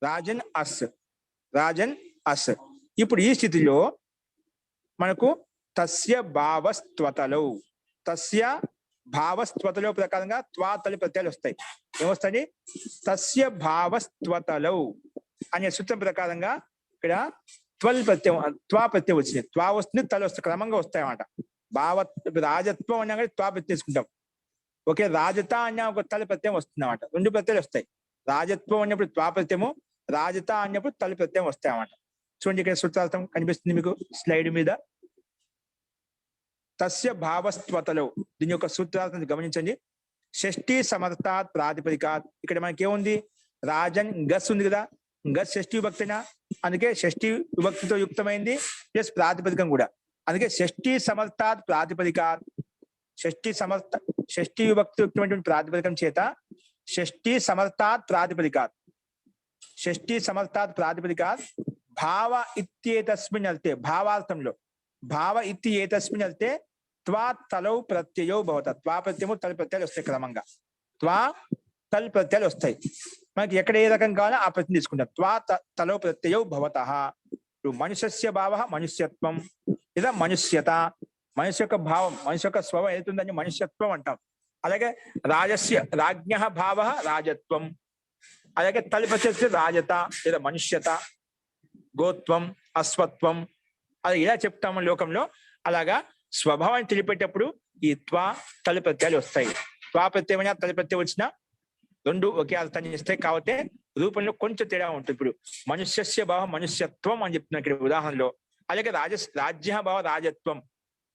రాజన్ అస్, రాజన్ అస్. ఇప్పుడు ఈ స్థితిలో మనకు తస్య భావస్త్వతలో ప్రకారంగా త్వాతలి ప్రత్యయాలు వస్తాయి. ఏమొస్తాయి? తస్య భావస్త్వతలో అనే సూత్రం ప్రకారంగా ఇక్కడ త్వా ప్రత్యయం వచ్చింది. త్వా వస్తుంది, తల వస్తుంది, క్రమంగా వస్తాయి అన్నమాట. రాజత్వం అన్నా కానీ త్వా ప్రత్యయం తీసుకుంటాం. ఓకే, రాజత అన్న ఒక తల ప్రత్యయం వస్తుంది అన్నమాట. 2 ప్రత్యయాలు వస్తాయి. రాజత్వం అన్నప్పుడు త్వా ప్రత్యయము, రాజత అన్నప్పుడు తల ప్రత్యయం వస్తాయి అన్నమాట. చూడండి, ఇక్కడ సూత్రార్థం కనిపిస్తుంది మీకు స్లైడ్ మీద. తస్య భావస్త్వతలో దీని యొక్క సూత్రార్థం గమనించండి. షష్ఠి సమర్థాత్ ప్రాతిపదికాత్. ఇక్కడ మనకి ఏముంది? రాజన్ గస్ ఉంది కదా. గస్ షష్ఠి విభక్తినా, అందుకే షష్ఠి విభక్తితో యుక్తమైంది, ప్లస్ ప్రాతిపదికం కూడా. అందుకే షష్ఠి సమర్థాత్ ప్రాతిపదికాత్. షష్ఠి విభక్తి యుక్తమైనటువంటి ప్రాతిపదికం చేత షష్ఠి సమర్థాత్ ప్రాతిపదికాత్ భావ ఇత్యేతస్మిన్ అర్థే, భావార్థంలో భావ ఇత్తి ఏతస్మిన్ అర్థే త్వా తలౌ ప్రత్యయో భవత. త్వా ప్రత్యయము తల్ ప్రత్యయాలు వస్తాయి. క్రమంగా త్వా తల్ ప్రత్యయాలు వస్తాయి. మనకి ఎక్కడ ఏ రకం కావాలో ఆ ప్రత్యయం తీసుకుంటాం. త్వా తలౌ ప్రత్యయో భవత. మనుష్యస్య భావ మనుష్యత్వం, లేదా మనుష్యత. మనిషి యొక్క భావం, మనిషి యొక్క స్వభావం ఏదైతుందని మనుష్యత్వం అంటాం. అలాగే రాజ్ఞ భావ రాజత్వం. అలాగే తల్ ప్రత్యయం రాజత లేదా మనుష్యత, గోత్వం, అశ్వత్వం, అది ఇలా చెప్తాము లోకంలో. అలాగా స్వభావాన్ని తెలిపేటప్పుడు ఈ త్వా తలి ప్రత్యయాలు వస్తాయి. త్వా ప్రత్యయమైనా తలి ప్రత్యయం వచ్చినా 2 ఒకే అర్థాన్ని ఇస్తాయి. కాబట్టి రూపంలో కొంచెం తేడా ఉంటుంది. ఇప్పుడు మనుష్యస్య భావ మనుష్యత్వం అని చెప్తున్నా ఇక్కడ ఉదాహరణలో. అలాగే రాజ్య భావ రాజత్వం,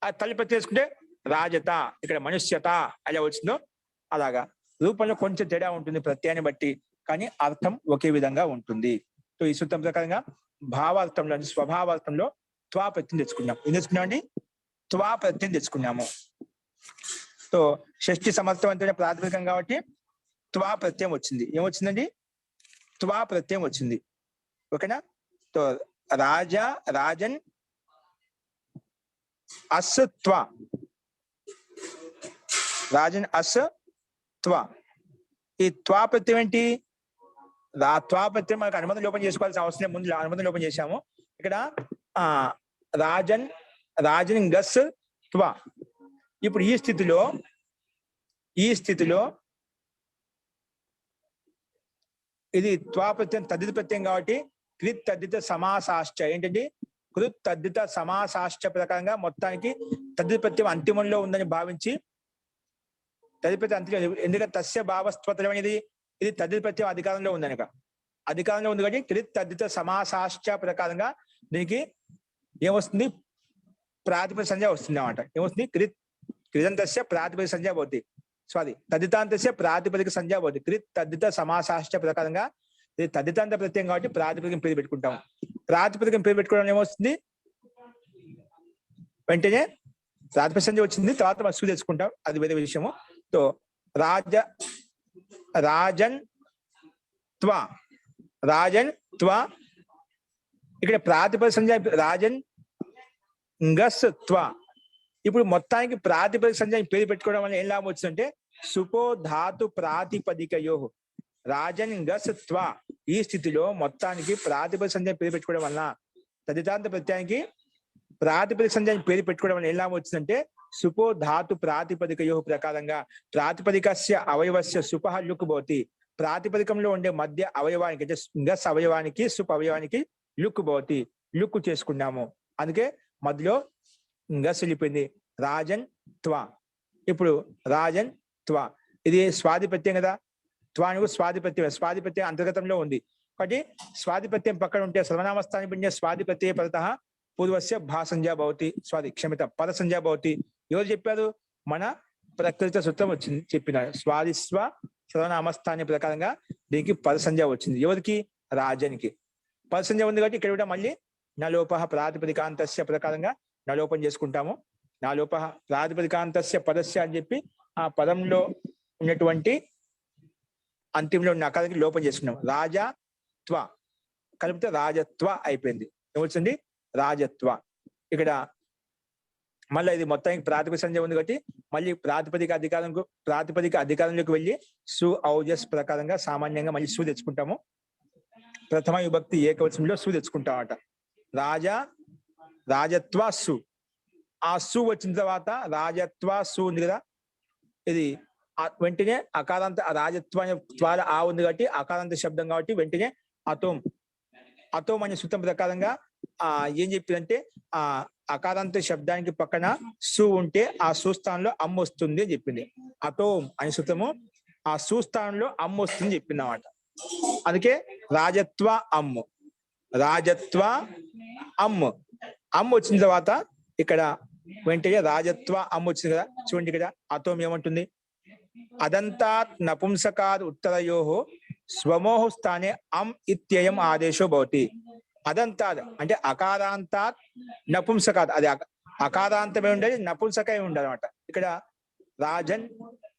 ఆ తలి ప్రత్యయం వేసుకుంటే రాజత, ఇక్కడ మనుష్యత అలా వచ్చిందో అలాగా రూపంలో కొంచెం తేడా ఉంటుంది ప్రత్యయాన్ని బట్టి, కానీ అర్థం ఒకే విధంగా ఉంటుంది. సో ఈ సూత్రం ప్రకారంగా భావార్థంలో, స్వభావార్థంలో త్వా ప్రత్యయం తెచ్చుకున్నాం. ఏం తెచ్చుకున్నాం అండి? త్వా ప్రత్యయం తెచ్చుకున్నాము. సో షష్ఠి సమర్థవంతమైన ప్రాథమికం కాబట్టి త్వా ప్రత్యయం వచ్చింది. ఏమొచ్చిందండి? త్వా ప్రత్యయం వచ్చింది. ఓకేనా? సో రాజన్ అస్ త్వా. రాజన్ అస్ త్వ. ఈ త్వా ప్రత్యయం ఏంటి? త్వా ప్రత్యయం మనకు అనుబంధం లోపం చేసుకోవాల్సిన అవసరం ముందు అనుబంధం లోపం చేశాము. ఇక్కడ రాజన్ గస్ త్వ. ఇప్పుడు ఈ స్థితిలో ఇది త్వా ప్రత్యయం తద్దిత ప్రత్యయం కాబట్టి కృత్ తద్దిత సమాసాశ్చ ఏంటంటే కృత్ తద్దిత సమాసాశ్చ ప్రకారంగా మొత్తానికి తద్దిత ప్రత్యయం అంతిమంలో ఉందని భావించి తద్దిత ప్రత్యయం అంతిమ, ఎందుకంటే తస్య భావస్త్వతం అనేది ఇది తద్దిత ప్రత్యయం అధికారంలో ఉందనక అధికారంలో ఉంది కాబట్టి కృత్ తద్దిత సమాసాశ్చ ప్రకారంగా దీనికి ఏమొస్తుంది? ప్రాతిపదిక సంజ్ఞ వస్తుంది అన్నమాట. ఏమొస్తుంది? కృదంతస్య ప్రాతిపదిక సంజ్ఞ పోతుంది. సారీ, తద్దితాంతస్య ప్రాతిపదిక సంజ్ఞ పోతుంది. కృత్ తద్దిత సమాసాశ్చ ప్రకారంగా ఇది తద్దితాంత ప్రత్యయం కాబట్టి ప్రాతిపదికం పేరు పెట్టుకుంటాం. ప్రాతిపదికం పేరు పెట్టుకోవడం ఏమొస్తుంది? వెంటనే ప్రాతిపదిక సంజ్ఞ వచ్చింది, తర్వాత మనం తెచ్చుకుంటాం, అది వేరే విషయము. సో రాజన్ త్వ ఇక్కడ ప్రాతిపదిక సంజ్ఞ రాజన్ గస్ త్వ. ఇప్పుడు మొత్తానికి ప్రాతిపదిక సంజ్ఞ పేరు పెట్టుకోవడం వల్ల ఏం లాభం వచ్చిందంటే సుపో ధాతు ప్రాతిపదికయో రాజన్ గస్ త్వ. ఈ స్థితిలో మొత్తానికి ప్రాతిపదిక సంజ్ఞ పేరు పెట్టుకోవడం వల్ల తదితాంత ప్రత్యయానికి ప్రాతిపదిక సంజ్ఞ పేరు పెట్టుకోవడం వల్ల ఏం లాభం వచ్చిందంటే సుపో ధాతు ప్రాతిపదికయో ప్రకారంగా ప్రాతిపదికస్య అవయవస్య సుపహ లుక్ భవతి. ప్రాతిపదికంలో ఉండే మధ్య అవయవానికి అంటే గస్ అవయవానికి సుప్ అవయవానికి లుక్ భవతి, లుక్ చేసుకున్నాము. అందుకే మధ్యలో గస్ వెళ్ళిపోయింది. రాజన్ త్వ. ఇప్పుడు రాజన్ త్వ ఇది స్వాధిపత్యం కదా. త్వానికి స్వాధిపత్యం అంతర్గతంలో ఉంది కాబట్టి స్వాధిపత్యం పక్కన ఉంటే సర్వనామస్థాని పిండే స్వాధిపత్య పరతః పూర్వస్య భాసంజా భవతి. పద సంజ్ఞా భవతి. ఎవరు చెప్పారు? మన ప్రకృత సూత్రం వచ్చింది చెప్పినారు. స్వాదిస్వ సర్వనామస్థాని ప్రకారంగా దీనికి పద సంజ్ఞ వచ్చింది. ఎవరికి? రాజన్కి పద సంజ్ఞ ఉంది కాబట్టి ఇక్కడ కూడా మళ్ళీ నలోప ప్రాతిపదికాంతస్య ప్రకారంగా నలోపం చేసుకుంటాము. నలోప ప్రాతిపదికాంతస్య పదస్య అని చెప్పి ఆ పదంలో ఉన్నటువంటి అంతిమంలో ఉన్న అకారానికి లోపం చేసుకున్నాం. రాజత్వ కలిపితే రాజత్వ అయిపోయింది. ఏమొచ్చింది? రాజత్వ. ఇక్కడ మళ్ళీ ఇది మొత్తానికి ప్రాతిపదిక సంజ్ఞ ఉంది కాబట్టి మళ్ళీ ప్రాతిపదిక అధికారంలోకి వెళ్ళి సు ఔజస్ ప్రకారంగా సామాన్యంగా మళ్ళీ సు తెచ్చుకుంటాము. ప్రథమ విభక్తి ఏకవచనంలో సు తెచ్చుకుంటామట. రాజత్వ సు. ఆ సు వచ్చిన తర్వాత రాజత్వ సు ఉంది కదా, ఇది వెంటనే అకారాంత రాజత్వ అనే త్వాల ఆ ఉంది కాబట్టి అకారాంత శబ్దం కాబట్టి వెంటనే అతోం అనే సూత్రం ప్రకారంగా ఏం చెప్పిందంటే ఆ అకారాంత శబ్దానికి పక్కన సు ఉంటే ఆ సుస్థానంలో అమ్మ వస్తుంది అని చెప్పింది. అతోం అనే సూత్రము ఆ సుస్థానంలో అమ్మ వస్తుంది చెప్పింది అన్నమాట. అందుకే రాజత్వ అమ్ము అమ్మ వచ్చిన తర్వాత ఇక్కడ వెంటనే రాజత్వ అమ్మ వచ్చింది కదా. చూడండి ఇక్కడ అతోం ఏమంటుంది? అదంతాత్ నపుంసకాద్ ఉత్తరయోహో స్వమోహ స్థానే ఇత్యయం ఆదేశో భవతి. అదంతాత్ అంటే అకారాంతాత్ నపుంసకాద్, అది అకారాంతమే ఉండేది, నపుంసకమే ఉండదు అనమాట. ఇక్కడ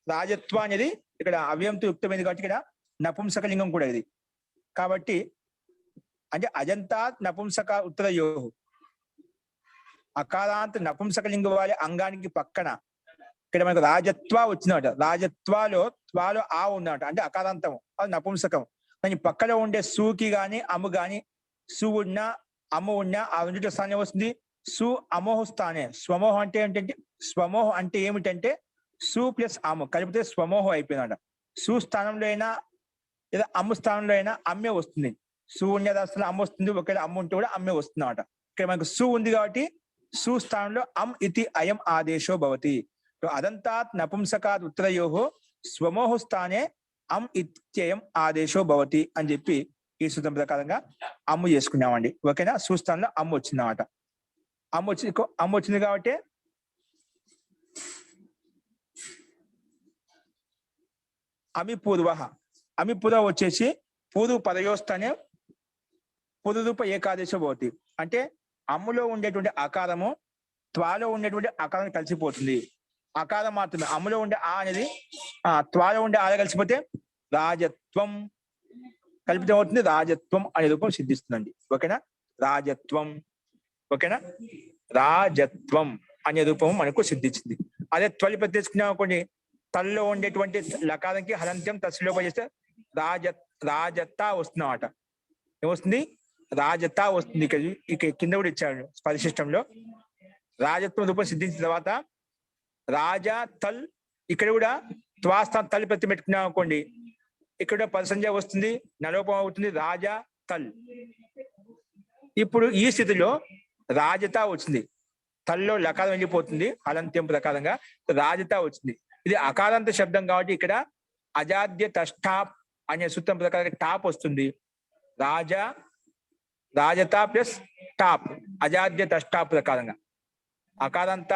రాజత్వ అనేది ఇక్కడ అవ్యయంతో యుక్తమైంది కాబట్టి ఇక్కడ నపుంసకలింగం కూడా ఇది కాబట్టి అంటే అజంతాత్ నపుంసక ఉత్తరయోహు అకారాంత నపుంసకలింగ వారి అంగానికి పక్కన ఇక్కడ మనకు రాజత్వ వచ్చిందన్నమాట. రాజత్వాలో ఆ ఉందన్నమాట, అంటే అకారాంతం, అది నపుంసకం. కానీ పక్కన ఉండే సూకి గాని అమ్ము గాని సు ఉన్నా అమ్మ ఉన్నా ఆ రెండింటి స్థానం వస్తుంది సు అమోహ స్థానే. స్వమోహం అంటే ఏంటంటే స్వమోహం అంటే ఏమిటంటే సు ప్లస్ అమ్ము కలిపితే స్వమోహం అయిపోయిందన్నమాట. సు స్థానంలో అయినా లేదా అమ్ము స్థానంలో అయినా అమ్మే వస్తుంది. సు ఉండే రాష్ట్రంలో అమ్మ వస్తుంది, ఒకవేళ అమ్మ ఉంటే కూడా అమ్మే వస్తుంది అన్నమాట. ఇక్కడ మనకు సు ఉంది కాబట్టి సు స్థానంలో ఇతి అయం ఆదేశో భవతి. అదంతాత్ నపుంసకాద్ ఉత్తరయోహో స్వమోహ స్థానే ఇత్యయం ఆదేశో భవతి అని చెప్పి ఈ సూత్రం ప్రకారంగా అమ్ము చేసుకున్నామండి. ఓకేనా? సుస్థానంలో అమ్మ వచ్చిందన్నమాట. అమ్మ వచ్చింది కాబట్టి అమిపూర్వ వచ్చేసి పూర్వ పదయోస్థానే పురురూప ఏకాదేశ భవతి. అంటే అమ్ములో ఉండేటువంటి అకారము త్వాలో ఉండేటువంటి అకారం కలిసిపోతుంది. అకారం మాత్రమే అమ్ములో ఉండే ఆ అనేది త్వాలో ఉండే ఆలో కలిసిపోతే రాజత్వం కలిపితే అవుతుంది, రాజత్వం అనే రూపం సిద్ధిస్తుందండి. ఓకేనా? రాజత్వం. ఓకేనా? రాజత్వం అనే రూపం మనకు సిద్ధించింది. అదే త్వలి ప్రతి తెచ్చుకున్నాం అనుకోండి, తల్లో ఉండేటువంటి లకారానికి హలంత్యం తస్లోప చేస్తే రాజత వస్తుంది అన్నమాట. ఏమొస్తుంది? రాజత వస్తుంది. ఇక కింద కూడా ఇచ్చాడు పరిశిష్టంలో. రాజత్వం రూపం సిద్ధించిన తర్వాత రాజా తల్, ఇక్కడ కూడా త్వాస్థాన్ తల్ ప్రతి పెట్టుకున్నాం అనుకోండి, ఇక్కడ పరిసంజ వస్తుంది, నలోపం అవుతుంది, రాజా తల్. ఇప్పుడు ఈ స్థితిలో రాజత వచ్చింది, తల్లో లకారం వెళ్ళిపోతుంది హలంత్యం ప్రకారంగా, రాజత వచ్చింది. ఇది అకారాంత శబ్దం కాబట్టి ఇక్కడ అజాద్య తష్టాప్ అనే సూత్రం ప్రకారంగా టాప్ వస్తుంది. రాజత ప్లస్ టాప్, అజాద్య తష్టాప్ ప్రకారంగా అకారాంత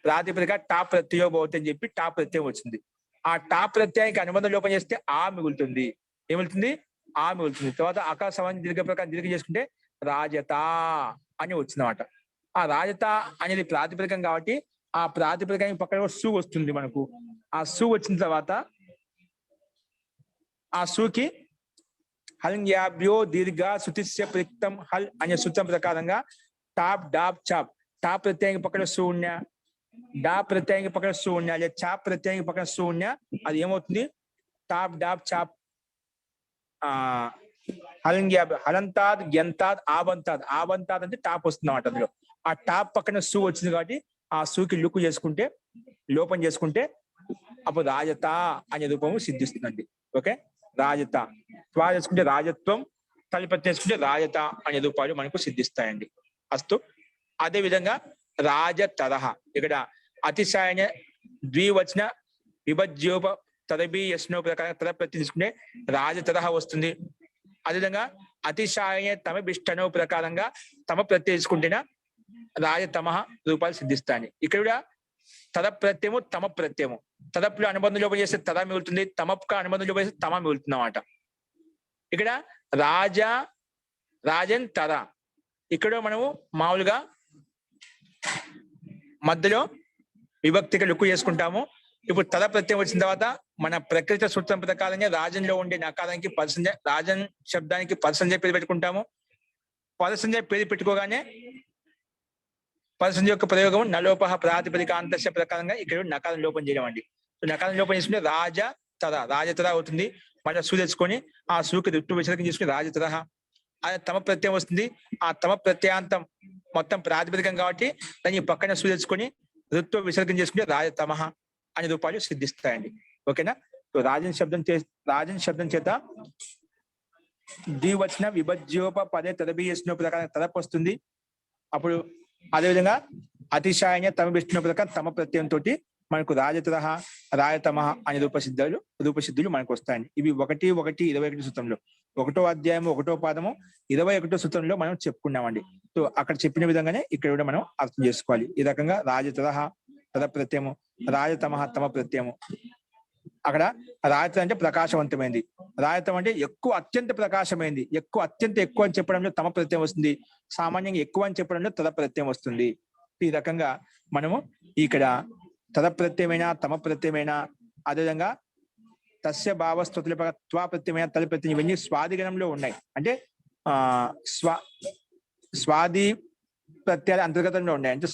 ప్రాతిపదిక టాప్ ప్రత్యయం భవతి అని చెప్పి టాప్ ప్రత్యయం వచ్చింది. ఆ టాప్ ప్రత్యయానికి అనుబంధం లోపం చేస్తే ఆ మిగులుతుంది. ఏమిగులుతుంది? ఆ మిగులుతుంది. తర్వాత అకార సమాన దీర్ఘ ప్రకారం దీర్ఘ చేసుకుంటే రాజత అని వచ్చిందన్నమాట. ఆ రాజత అనేది ప్రాతిపదికం కాబట్టి ఆ ప్రాతిపదికానికి పక్కన సు వస్తుంది మనకు. ఆ సు వచ్చిన తర్వాత ఆ సుకి హల్యాభ్యో దీర్ఘ సుతిస్య ప్రిక్తం హల్ అనే సూత్రం ప్రకారంగా టాప్ డాప్ చాప్, టాప్ ప్రత్యయానికి పక్కన సు ఉన్న, డా ప్రత్యయానికి పక్కన సు ఉన్న, లేదా చాప్ ప్రత్యయానికి పక్కన సు ఉన్న, అది ఏమవుతుంది? Top డాప్ chop. హలంతాద్ గ్యంతాద్ ఆబంతాద్ అంటే టాప్ వస్తుంది అన్నమాట. అందులో ఆ టాప్ పక్కన సు వచ్చింది కాబట్టి ఆ సుకి లుక్ చేసుకుంటే, లోపం చేసుకుంటే అప్పుడు రాజత అనే రూపము సిద్ధిస్తుందండి. ఓకే, రాజత. త్వా చేసుకుంటే రాజత్వం, తలిపత్తి చేసుకుంటే రాజత అనే రూపాలు మనకు సిద్ధిస్తాయండి. అస్తు. అదే విధంగా రాజతరహ, ఇక్కడ అతిశయన ద్వివచన విభజ్యోప తదబీయస్నో ప్రకారం తద ప్రతి తీసుకుంటే రాజతరహ వస్తుంది. అదేవిధంగా అతిశయన తమభిష్టనో ప్రకారంగా తమ ప్రతి తీసుకుంటేనే రాజతమ రూపాలు సిద్ధిస్తాయి. ఇక్కడ కూడా తద ప్రత్యయము తమ ప్రత్యయము, తదపులో అనుబంధం లోపం చేస్తే తద మిగులుతుంది, తమపుక అనుబంధం లోపం చేస్తే తమ మిగులుతుంది అన్నమాట. ఇక్కడ రాజన్ తర, ఇక్కడ మనము మామూలుగా మధ్యలో విభక్తిగా లుక్కు చేసుకుంటాము. ఇప్పుడు తద ప్రత్యయం వచ్చిన తర్వాత మన ప్రకృతి సూత్రం ప్రకారంగా రాజన్లో ఉండే నకారానికి పరసంజ, రాజన్ శబ్దానికి పరసంజయ పేరు పెట్టుకుంటాము. పరసంజయ పేరు పెట్టుకోగానే పరసంజయ యొక్క ప్రయోగం నలోపహ ప్రాతిపదికాంతస్య ప్రకారంగా ఇక్కడ నకారం లోపం చేయడం అండి. నకారం లోపం చేసుకుంటే రాజతర అవుతుంది. మళ్ళీ సు తెచ్చుకొని ఆ సుకి రుట్టు విసర్గం చేసుకుని రాజతరహ. అది తమ ప్రత్యయం వస్తుంది. ఆ తమ ప్రత్యయాంతం మొత్తం ప్రాతిపదికం కాబట్టి దాన్ని పక్కన సు తెచ్చుకొని రుత్వ విసర్గం చేసుకుంటే రాజతమహ అనే రూపాలు సిద్ధిస్తాయండి. ఓకేనా? రాజన్ శబ్దం చేత ద్వివచన విభజ్యోప పదే తదబీయస్నో ప్రకారం తదపు వస్తుంది. అప్పుడు అదేవిధంగా అతిశయన తమ విష్ణు ప్రకారం తమ ప్రత్యయంతో మనకు రాజతరహ, రాజతమహ అనే రూపసిద్ధులు మనకు వస్తాయండి. ఇవి 1:1:21 సూత్రంలో 1వ అధ్యాయము 1వ పాదము 21వ సూత్రంలో మనం చెప్పుకున్నామండి. సో అక్కడ చెప్పిన విధంగానే ఇక్కడ కూడా మనం అర్థం చేసుకోవాలి. ఈ రకంగా రాజతరహ తద ప్రత్యయము, రాజతమహ తమ ప్రత్యయము. అక్కడ రాజత అంటే ప్రకాశవంతమైంది, రాజతం అంటే ఎక్కువ అత్యంత ప్రకాశమైంది, ఎక్కువ అని చెప్పడంలో తమ ప్రత్యయం వస్తుంది, సామాన్యంగా ఎక్కువ అని చెప్పడంలో తద ప్రత్యయం వస్తుంది. ఈ రకంగా మనము ఇక్కడ తద ప్రత్యయమైనా తమ ప్రత్యయమైనా, అదేవిధంగా తస్య భావస్తుతుల త్వా ప్రత్యయమైన తల ప్రత్యయం, ఇవన్నీ స్వాదిగణంలో ఉన్నాయి. అంటే స్వాది ప్రత్యయాల అంతర్గతంలో ఉన్నాయి. అంటే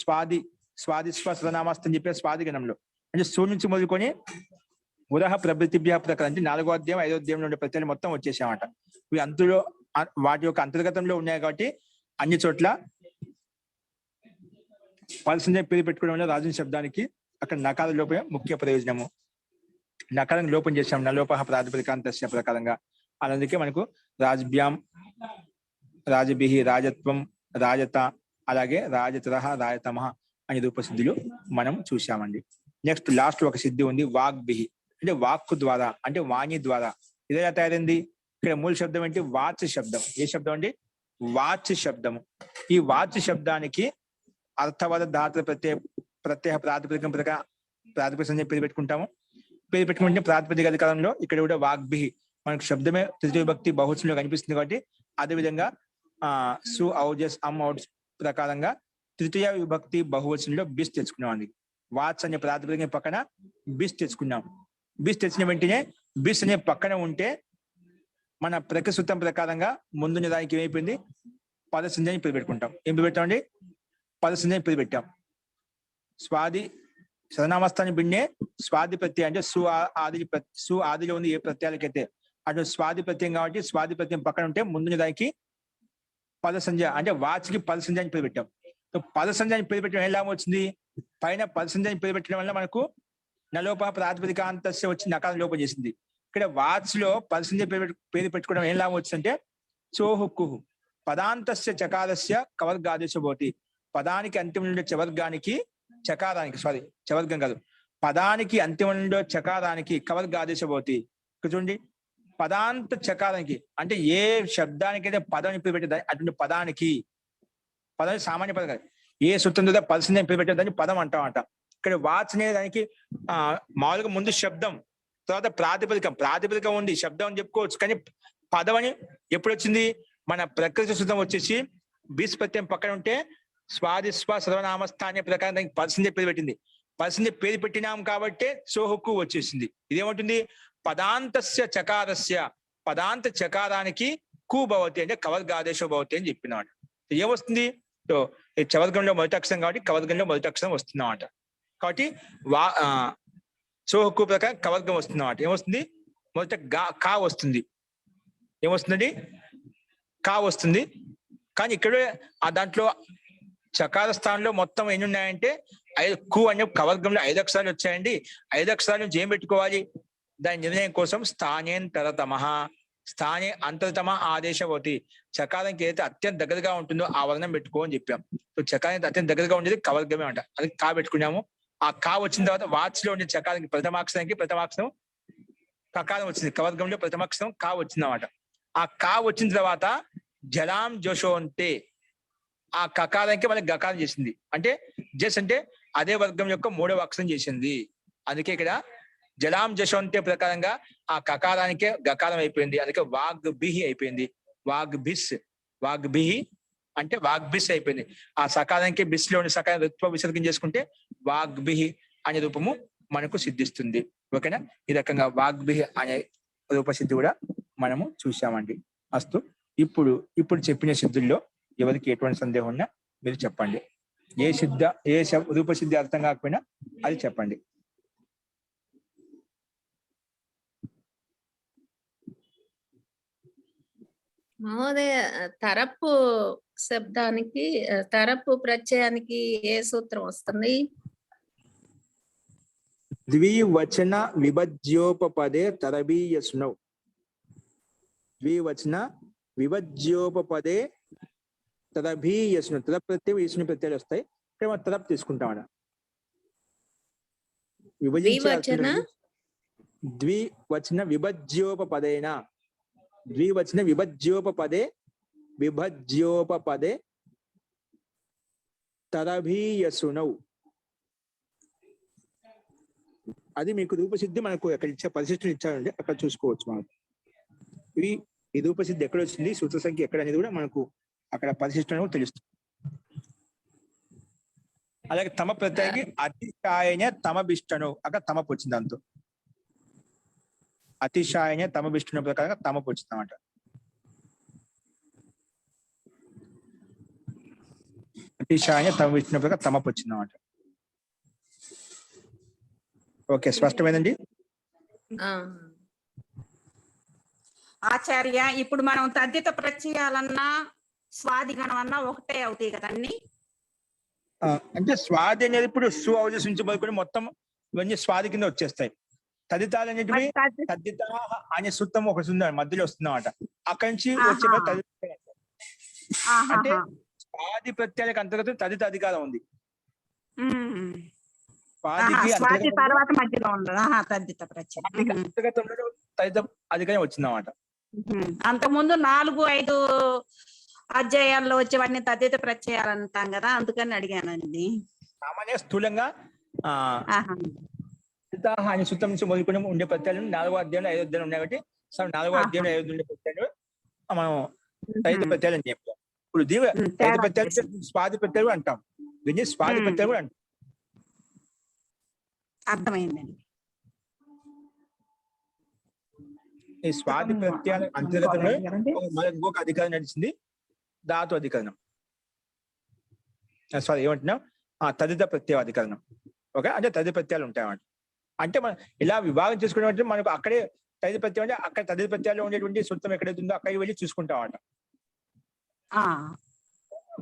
స్వాదిస్వసనామాస్తి అని చెప్పే స్వాదిగణంలో, అంటే సూర్యు నుంచి మొదలుకొని ఉదహ ప్రభృతిభ్య ప్రకారం అంటే 4వ అధ్యాయం 5వ అధ్యాయంలో ఉండే ప్రత్యయాలు మొత్తం వచ్చేసామట. ఇవి అందులో వాటి యొక్క అంతర్గతంలో ఉన్నాయి కాబట్టి అన్ని చోట్ల పల్సంజయ పేరు పెట్టుకోవడం వల్ల రాజన్ శబ్దానికి అక్కడ నకార లోపం ముఖ్య ప్రయోజనము. నకారం లోపం చేసాం నలోపహ ప్రాతిపదికాంతస్య ప్రకారంగా. అందుకే మనకు రాజ్భ్యాం, రాజభిహి, రాజత్వం, రాజత, అలాగే రాజతరహ, రాజతమహ అనే రూపసిద్ధులు మనం చూసామండి. నెక్స్ట్ లాస్ట్ ఒక సిద్ధి ఉంది, వాగ్భిహి, అంటే వాక్కు ద్వారా, అంటే వాణి ద్వారా. ఇదేలా తయారైంది? ఇక్కడ మూల శబ్దం ఏంటి? వాచ్ శబ్దం. ఏ శబ్దం అండి? వాచ్ శబ్దము. ఈ వాచ్ శబ్దానికి అర్థవాద ధాతు ప్రత్యయ ప్రాతిపదికం ప్రాతిపదిక సంజ్ఞ పేరు పెట్టుకుంటాము. పేరు పెట్టుకుంటే ప్రాతిపదిక అధికారంలో ఇక్కడ కూడా వాగ్భిహి మనకు శబ్దమే తృతీయ విభక్తి బహువచనంలో కనిపిస్తుంది కాబట్టి అదేవిధంగా సు ఔజస్ అమ్ ఔట్స్ ప్రకారంగా తృతీయ విభక్తి బహువచనంలో బిస్ తెచ్చుకున్నాం అండి. వాచ్ అనే ప్రాతిపదిక పక్కన బిస్ తెచ్చుకున్నాం. బిస్ తెచ్చిన వెంటనే బిస్ అనే పక్కన ఉంటే మన ప్రకృతం ప్రకారంగా ముందున్న దానికి ఏమైపోయింది? పదసంజ్ఞని పేరు పెట్టుకుంటాం. ఏం పేరు పెట్టామండి? పదసంజ్ఞని పేరు పెట్టాం. స్వాది సర్వనామస్థాని భిన్నే స్వాది ప్రత్యయం అంటే సు ఆదిలో ఉంది ఏ ప్రత్యయాలకైతే అటు స్వాది ప్రత్యయం కాబట్టి స్వాది ప్రత్యయం పక్కన ఉంటే ముందు దానికి పద సంధ్య అంటే వాచ్కి పద సంధ్య అని పేరు పెట్టాం. సో పద సంధ్య అని పేరు పెట్టడం ఎలా వచ్చింది? పైన పద సంధ్య అని పేరు పెట్టడం వల్ల మనకు నలోప ప్రాతిపదికాంతస్య వచ్చి నకారం లోపం చేసింది. ఇక్కడ వాచ్ లో పద సంధ్య పేరు పెట్టుకోవడం ఏం లాభం వచ్చిందంటే చోహుక్కు పదాంతస్య చకారస్య కవర్గాదేశ భవతి. పదానికి అంతిమ నుండి చవర్గానికి చకారానికి చవర్గం కాదు, పదానికి అంతిమ నుండి చకారానికి కవర్గాదేశ భవతి. ఇక్కడ చూడండి, పదాంత చకారానికి అంటే ఏ శబ్దానికైతే పదం పేరు పెట్టేది అటువంటి పదానికి, పదం సామాన్య పదం కాదు, ఏ సూత్రం ద్వారా పద సంధ్య పేరు పెట్టేదాన్ని పదం అంటామంట. ఇక్కడ వాచ్ అనే దానికి మామూలుగా ముందు శబ్దం, తర్వాత ప్రాతిపదికం ఉంది, శబ్దం అని చెప్పుకోవచ్చు. కానీ పదం అని ఎప్పుడు వచ్చింది? మన ప్రకృతి సూత్రం వచ్చేసి బిస్ ప్రత్యయం పక్కన ఉంటే స్వాదిస్వ సర్వనామస్థాన ప్రకారం దానికి పద సంధ్య పేరు పెట్టింది. పద సంధ్య పేరు పెట్టినాం కాబట్టి సోహుక్కు వచ్చేసింది. ఇదేమంటుంది? పదాంతస్య చకారస్య, పదాంత చకారానికి కు భవతి అంటే కవర్గాదేశో భవతి అని చెప్పినాడు. ఏమొస్తుంది? చవర్గంలో మొదటి అక్షరం కాబట్టి కవర్గంలో మొదటి అక్షరం వస్తుందన్నమాట. కాబట్టి సోహుక్కు ప్రకారం కవర్గం వస్తుందన్నమాట. ఏమొస్తుంది? మొదట కా వస్తుంది. ఏమొస్తుందండి? కా వస్తుంది. కానీ ఇక్కడ దాంట్లో చకార స్థానంలో మొత్తం ఎన్ని ఉన్నాయంటే 5 కు అనే కవర్గంలో 5 అక్షరాలు వచ్చాయండి. 5 అక్షరాల నుంచి ఏం పెట్టుకోవాలి? దాని నిర్ణయం కోసం స్థానేంతరతమః, స్థానే అంతరతమ ఆదేశవతి. చకారానికి ఏదైతే అత్యంత దగ్గరగా ఉంటుందో ఆ వర్ణం పెట్టుకో అని చెప్పాం. సో చకారానికి అత్యంత దగ్గరగా ఉండేది కవర్గమే అంట. అది కా పెట్టుకున్నాము. ఆ కా వచ్చిన తర్వాత వాచ్ లో ఉండే చకారానికి ప్రథమాక్షరం కకారం వచ్చింది. కవర్గంలో ప్రథమాక్షరం కా వచ్చింది అన్నమాట. ఆ కా వచ్చిన తర్వాత జలాం జోషోంతే, ఆ కకారానికి మళ్ళీ గకారం చేసింది. అంటే జస్ అంటే అదే వర్గం యొక్క 3వ అక్షరం చేసింది. అందుకే ఇక్కడ జలాం జశోంతే ప్రకారంగా ఆ కకారానికే గకారం అయిపోయింది. అందుకే వాగ్భిహి అయిపోయింది. వాగ్భిహి అంటే వాగ్భిస్ అయిపోయింది. ఆ సకారానికి బిస్ లోని సకారం రుత్వ విసర్గం చేసుకుంటే వాగ్భిహి అనే రూపము మనకు సిద్ధిస్తుంది. ఓకేనా? ఈ రకంగా వాగ్భిహి అనే రూపసిద్ధి కూడా మనము చూసామండి. అస్తు. ఇప్పుడు చెప్పిన సిద్ధుల్లో ఎవరికి ఎటువంటి సందేహం ఉన్నా మీరు చెప్పండి. ఏ రూపసిద్ధి అర్థం కాకపోయినా అది చెప్పండి. మహోదయ, తరపు శబ్దానికి తరపు ప్రత్యయానికి ఏ సూత్రం వస్తుంది? ద్వివచన విభజ్యోపపదే తరబీయస్నౌ. ద్వివచన విభజ్యోపపదే తరబీయస్నౌ. తరప్ ప్రత్యయం ఈశ్వని ప్రత్యయాలు వస్తాయి. ఇక్కడ మనం తరప్ తీసుకుంటామట. ద్వివచన విభజ్యోపపదేన, ద్వివచన విభజ్యోపపదే తరభీయసునౌ. అది మీకు రూపసిద్ధి మనకు అక్కడ ఇచ్చే పరిశిష్టం ఇచ్చారండి, అక్కడ చూసుకోవచ్చు. మనం ఈ రూపసిద్ధి ఎక్కడ వచ్చింది, సూత్ర సంఖ్య ఎక్కడ అనేది కూడా మనకు అక్కడ పరిశిష్టం తెలుస్తుంది. అలాగే తమ ప్రత్యయానికి అతిశాయనే తమభిష్టను, అక్కడ తమపు వచ్చింది. దాంతో అతిశాయనే తమభిష్టను ప్రకారంగా తమపు వచ్చింది అన్నమాట. అతిశాయనే తమభిష్టను ప్రకారం తమపు వచ్చింది అన్నమాట. ఓకే, స్పష్టమైందండి. ఆచార్య, ఇప్పుడు మనం తద్దిత ప్రత్యయాలన్నా స్వాదిగణం అన్నా ఒకటే అవుతాయి కదండి? అంటే స్వాది అనేది ఇప్పుడు సు అవజస్ నుంచి మొదలుకొని మొత్తం ఇవన్నీ స్వాది కింద వచ్చేస్తాయి. తదితాలు అనేటివి తద్దిత అనే సూత్రం ఒకటి ఉంది, మధ్యలో వస్తుందన్నమాట. అక్కడి నుంచి వచ్చే తదిత అంటే స్వాది ప్రత్యయాలకు అంతర్గతం తదిత అధికారం ఉంది. అంతర్గతంలో తదిత అధికారం వచ్చిందన్నమాట. అంతకుముందు 4-5 అధ్యాయాల్లో వచ్చేవాడిని తద్దిత ప్రత్యయాలు అంటాం కదా, అందుకని అడిగానండి. సామాన్య స్థూలంగా అనే సూత్రం నుంచి మొదలుకొని ఉండే ప్రత్యయాలు 4వ అధ్యాయంలో 5వ అధ్యాయం ఉన్నాయి కాబట్టి 4వ అధ్యాయంలో 5 ఉండే ప్రత్యయాలు మనం తదిత ప్రత్యయాలు అని చెప్తాం. ఇప్పుడు తదిత ప్రత్యయాలు స్వాది ప్రత్యయాలు అంటాం, దీన్ని స్వాది ప్రత్యయాలు అంటాం. అర్థమైందండి. ఈ స్వాది ప్రత్యయాల అంతర్గతంలో ఇంకొక అధికారం నడిచింది, ధాతు అధికరణం. సారీ, ఏమంటున్నాం? తదిత ప్రత్యయ అధికరణం. ఓకే, అంటే తది ప్రత్యయాలు ఉంటాయన్నమాట. అంటే మనం ఇలా విభాగం చేసుకునే మనకు అక్కడే తది ప్రత్యయం అంటే అక్కడ తది ప్రత్యయాల్లో ఉండేటువంటి సూత్రం ఎక్కడైతే ఉందో అక్కడికి వెళ్ళి చూసుకుంటామన్నమాట. ఆ,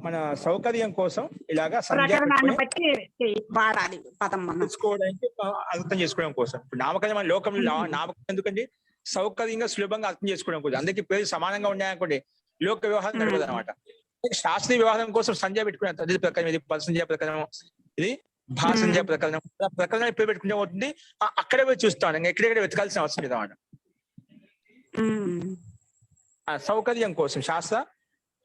మన సౌకర్యం కోసం ఇలాగా సంధ్య ప్రకరణాన్ని పెట్టుకొని బట్టి వాడాలి పదం మనం. తెలుసుకోవడానికి అర్థం చేసుకోవడం కోసం. ఇప్పుడు నామకరణం మన లోకంలో నామకరణం ఎందుకండి? సౌకర్యంగా సులభంగా అర్థం చేసుకోవడం కోసం. అందరికీ పేరు సమానంగా ఉన్నాయనుకోండి లోక వ్యవహారం నడవదు అనమాట. శాస్త్రీయ వ్యవహారం కోసం సంధ్య పెట్టుకునే తది ప్రకరణం, ఇది పరసంధ్య ప్రకరణం, ఇది భాసంధ్య ప్రకరణం. ప్రకరణాన్ని పేరు పెట్టుకుంటే అవుతుంది, అక్కడే పోయి చూస్తాను, ఇంకా ఎక్కడెక్కడ వెతకాల్సిన అవసరం లేదు అన్నమాట. సౌకర్యం కోసం శాస్త్ర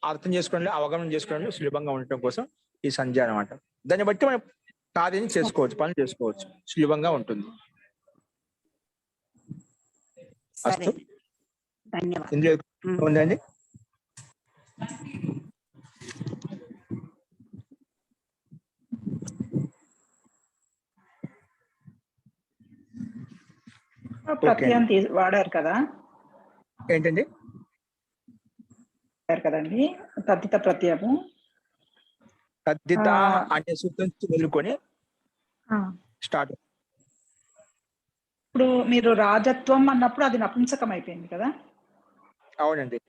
అర్థం చేసుకోవడంలో, అవగాహన చేసుకోవడంలో సులభంగా ఉండటం కోసం ఈ సంధ్య అన్నమాట. దాన్ని బట్టి మనం కార్యం చేసుకోవచ్చు, పనులు చేసుకోవచ్చు, సులభంగా ఉంటుంది. సరే, ధన్యవాదాలు. ఇందులో ఉందండి. ప్రత్యయం వాడారు కదా, ఏంటండి? వాడారు కదండి తద్దిత ప్రత్యయము. తద్దిత అనే సూత్రం నుంచి మొదలుకొని స్టార్ట్. ఇప్పుడు మీరు రాజత్వం అన్నప్పుడు అది నపుంసకం అయిపోయింది కదా. అవునండి,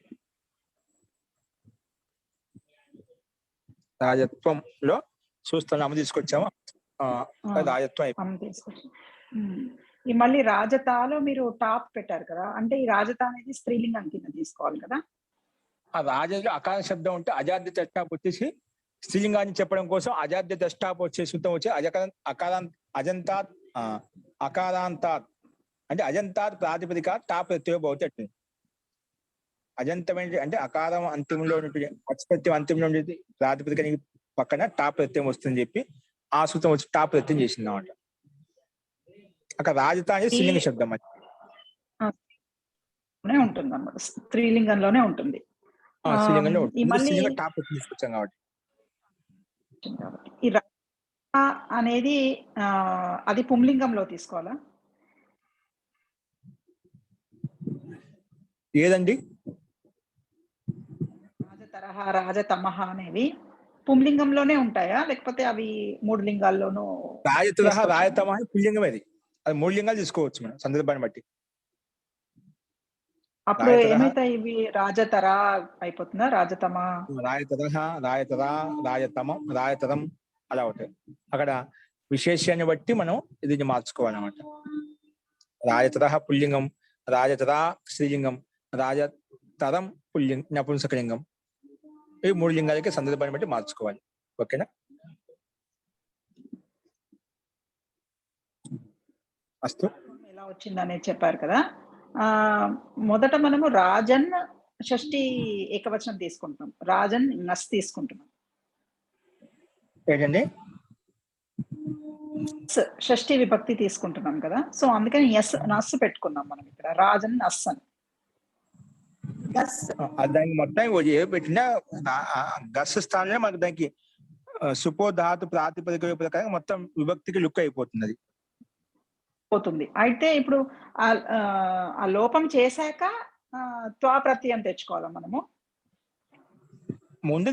రాజత్వంలో చూస్తున్నాము, తీసుకొచ్చాము, రాజత్వం అయిపోయింది. తీసుకొచ్చి ఈ మళ్ళీ రాజతాలో మీరు టాప్ పెట్టారు కదా, అంటే ఈ రాజత అనేది స్త్రీలింగం కింద తీసుకోవాలి కదా. ఆ రాజలో అకార శబ్దం ఉంటే అజాద్య దష్టాప్ వచ్చేసి స్త్రీలింగాన్ని చెప్పడం కోసం అజాద్య దష్టాప్ వచ్చే సూత్రం వచ్చి అజంతాత్ అకారాంతాత్ అంటే అజంతాత్ ప్రాతిపదిక టాప్ ప్రత్యయం భవతి. అజంతం అంటే అకారం అంతిమంలో ఉన్నటువంటి అచ్ప్రత్యయం అంతిమంలో ఉండేది ప్రాతిపదిక పక్కన టాప్ ప్రత్యయం వస్తుందని చెప్పి ఆ సూత్రం వచ్చి టాప్ ప్రత్యయం చేసింది అన్నమాట. అక్కడ రాజత అనేది స్త్రీలింగ శబ్దం ఉంటుంది అన్నమాట, స్త్రీలింగంలోనే ఉంటుంది. స్త్రీలింగంలో మళ్ళీ టాప్ తీసుకొచ్చాం కాబట్టి ఈ అనేది అది పుంలింగంలో తీసుకోవాలా? ఏదండి? రాజతరహ రాజతమహ అనేవి పుంలింగంలోనే ఉంటాయా, లేకపోతే అవి 3 లింగాల్లోనూ? రాజతరహ రాజతమ పుల్లింగం, అది 3 లింగాలు తీసుకోవచ్చు మనం సందర్భాన్ని బట్టి. అప్పుడు ఏమైతాయి ఇవి? రాజతర అయిపోతుందా, రాజతమ? రాజతరహ రాజతర రాజతమం రాజతరం అలా ఉంటాయి. అక్కడ విశేషాన్ని బట్టి మనం ఇది మార్చుకోవాలన్నమాట. రాజతరహ పుల్లింగం, రాజతర స్త్రీలింగం, రాజతరం నపుంసకలింగం, ఈ 3 లింగాలకి సందర్భాన్ని బట్టి మార్చుకోవాలి. ఓకేనా? అస్తు. ఎలా వచ్చిందనేది చెప్పారు కదా. మొదట మనము రాజన్ షష్ఠి ఏకవచనం తీసుకుంటాం, రాజన్ నస్ తీసుకుంటున్నాం. ఏంటండి? షష్ఠి విభక్తి తీసుకుంటున్నాం కదా, సో అందుకని నస్ పెట్టుకున్నాం మనం ఇక్కడ, రాజన్ నస్ అని. దానికి మొత్తం ఏ పెట్టినా గస్ స్థానంలో మనకు దానికి సుపో ధాతు ప్రాతిపదిక ప్రకారం మొత్తం విభక్తికి లుక్ అయిపోతుంది, అది పోతుంది. అయితే ఇప్పుడు ఆ లోపం చేశాక త్వా ప్రత్యయం తెచ్చుకోవాలా మనము? ముందు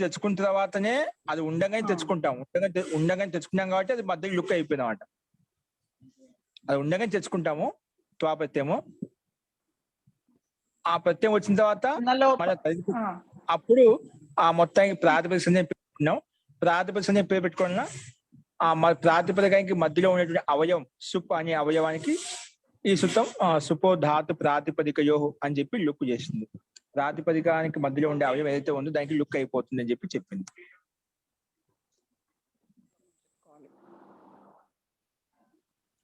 తెచ్చుకున్న తర్వాతనే అది ఉండగానే తెచ్చుకుంటాం. ఉండగానే తెచ్చుకున్నాం కాబట్టి అది మధ్య లుక్ అయిపోయింది అన్నమాట. అది ఉండగానే తెచ్చుకుంటాము త్వా ప్రత్యయము. ఆ ప్రత్యయం వచ్చిన తర్వాత అప్పుడు ఆ మొత్తానికి ప్రాతిపదిక సంజ్ఞ పెట్టుకున్నాం. ప్రాతిపదిక సంజ్ఞ పేరు పెట్టుకున్నా ఆ ప్రాతిపదికానికి మధ్యలో ఉన్నటువంటి అవయవం సుప్ అనే అవయవానికి ఈ సూత్రం సుపో ధాతు ప్రాతిపదికయో అని చెప్పి లుక్ చేసింది. ప్రాతిపదికానికి మధ్యలో ఉండే అవయవం ఏదైతే ఉందో దానికి లుక్ అయిపోతుంది అని చెప్పి చెప్పింది.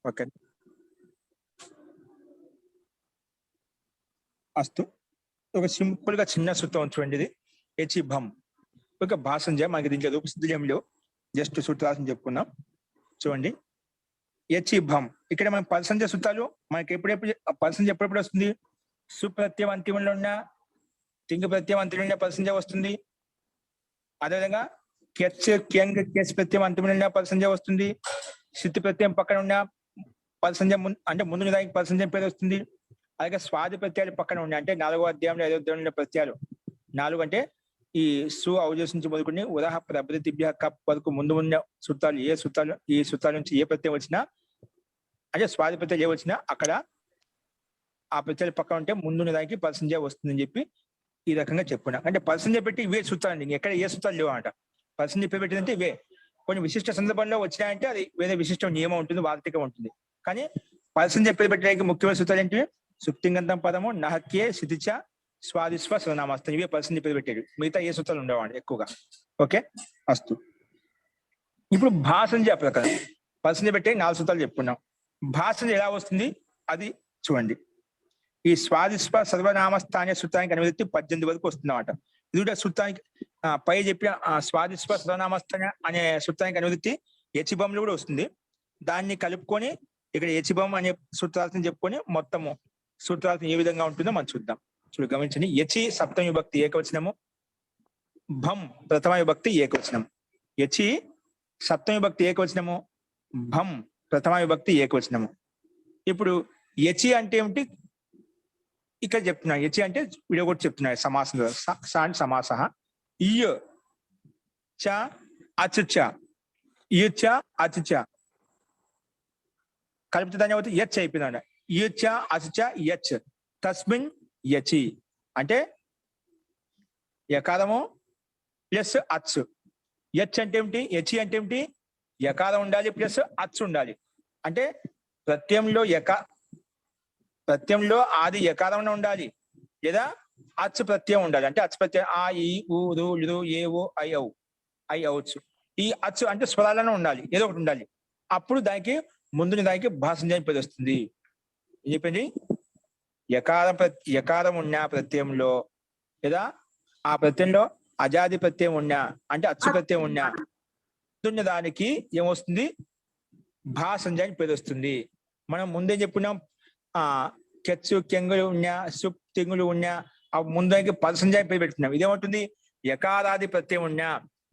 ఓకే, అస్తు. ఒక సింపుల్ గా చిన్న సూత్రం చూడండి, ఇది హెచిభం ఒక భాషంజ. మనకి దీంట్లో రూపసిద్ధంలో జస్ట్ సూత్రాలను చెప్పుకున్నాం. చూడండి, హెచిభం ఇక్కడ మన పరసంజ సూత్రాలు మనకి ఎప్పుడెప్పుడు పరసంజ ఎప్పుడెప్పుడు వస్తుంది? సుప్రత్యయం అంతిమంలో ఉన్న తింగ ప్రత్యయం అంతిమంలో ఉన్న పరసంజ వస్తుంది. అదేవిధంగా కెస్ ప్రత్యయం అంతిమంలో ఉన్న పరసంజ వస్తుంది. శృతి ప్రత్యయం పక్కన ఉన్న పరసంజ అంటే ముందు దానికి పరసంజ పేరు వస్తుంది. అలాగే స్వాది ప్రత్యయాలు పక్కన ఉన్నాయి, అంటే 4వ అధ్యాయంలో 5వ అధ్యాయంలో ప్రత్యయాలు 4 అంటే ఈ సు ఔజస్ నుంచి మొదలుకొని ఉదాహ ప్రభృతిభ్య కప్ వరకు ముందు ఉన్న సూత్రాలు ఈ సూత్రాల నుంచి ఏ ప్రత్యయం వచ్చినా అంటే స్వాది ప్రత్యయం ఏ వచ్చినా అక్కడ ఆ ప్రత్యయాలు పక్కన ఉంటే ముందున్న దానికి పర్సంజ వస్తుందని చెప్పి ఈ రకంగా చెప్పుకున్నా. అంటే పర్సంజ పెట్టి ఇవే సూత్రాలు ఎక్కడ ఏ సూత్రాలు లేవు అంట. పర్సంజ పెట్టిందంటే ఇవే. కొన్ని విశిష్ట సందర్భంలో వచ్చినాయంటే అది వేరే విశిష్ట నియమం ఉంటుంది, వార్తికం ఉంటుంది. కానీ పర్సంజ పెట్టడానికి ముఖ్యమైన సూత్రాలు ఏంటి? సుప్తింగంతం పదము, నహక్యే, శితిచ, స్వాదిస్వ, సర్వనామాస్తం ఇవే పర్సంజ పెట్టాడు. మిగతా ఏ సూత్రాలు ఉండేవాడు ఎక్కువగా. ఓకే అస్తు. ఇప్పుడు భాషంజ ప్రకారం పర్సంజ పెట్టే 4 సూత్రాలు చెప్పుకున్నాం. భాషంజ ఎలా వస్తుంది అది చూడండి. ఈ స్వాదిస్వ సర్వనామస్థాన సూత్రానికి అనువృత్తి 18 వరకు వస్తుందన్నమాట. ఇది కూడా సూత్రానికి పై చెప్పిన స్వాదిస్వ సర్వనామస్థాన అనే సూత్రానికి అనువృత్తి యచిభంలో కూడా వస్తుంది. దాన్ని కలుపుకొని ఇక్కడ యచిభం అనే సూత్రాలను చెప్పుకొని మొత్తము సూత్రాలను ఏ విధంగా ఉంటుందో మనం చూద్దాం. చూడు గమనించండి. యచి సప్తమి విభక్తి ఏకవచనము, భం ప్రథమ విభక్తి ఏకవచనం. యచి సప్తమి విభక్తి ఏకవచనము, భం ప్రథమ విభక్తి ఏకవచనము. ఇప్పుడు యచి అంటే ఏమిటి ఇక్కడ చెప్తున్నా. యచి అంటే వీడియో కూడా చెప్తున్నాయి సమాసంలో. సమాస ఇయ్ చ అచుచ, ఇయ్ చ అచుచ కలిపితే దాని అవుతుంది యచ్ అయిపోయిందండి. ఇయ్ చ అచుచ యచ్ తస్మిన్ యచి అంటే యకారము ప్లస్ అచ్. యచ్ అంటే ఏమిటి? యచి అంటే ఏమిటి? యకారం ఉండాలి ప్లస్ అచ్ ఉండాలి. అంటే ప్రత్యయంలో ఆది యకారం ఉండాలి లేదా అచ్ ప్రత్యయం ఉండాలి. అంటే అచ్ ప్రత్యయం ఆ ఈ ఊ రు లు ఏ ఓ ఐ ఔ ఐ అవచ్చు. ఈ అచ్ అంటే స్వరాలను ఉండాలి, ఏదో ఒకటి ఉండాలి. అప్పుడు దానికి ముందుని దానికి భాషంజ పేరు వస్తుంది. ఏం చెప్పింది? యకారం ఉన్న ప్రత్యయంలో లేదా ఆ ప్రత్యయంలో అజాది ప్రత్యయం ఉన్నా అంటే అచ్చు ప్రత్యయం ఉన్నా ముందున్న దానికి ఏమొస్తుంది? భాషంజ పేరు వస్తుంది. మనం ముందే చెప్పుకున్నాం. కెచ్చు కెంగులు ఉన్నా సుప్ తెంగులు ఉన్నా ఆ ముందానికి పదసంజాయి పేరు పెట్టుకున్నాం. ఇదేమంటుంది? యకారాది ప్రత్యయం ఉన్నా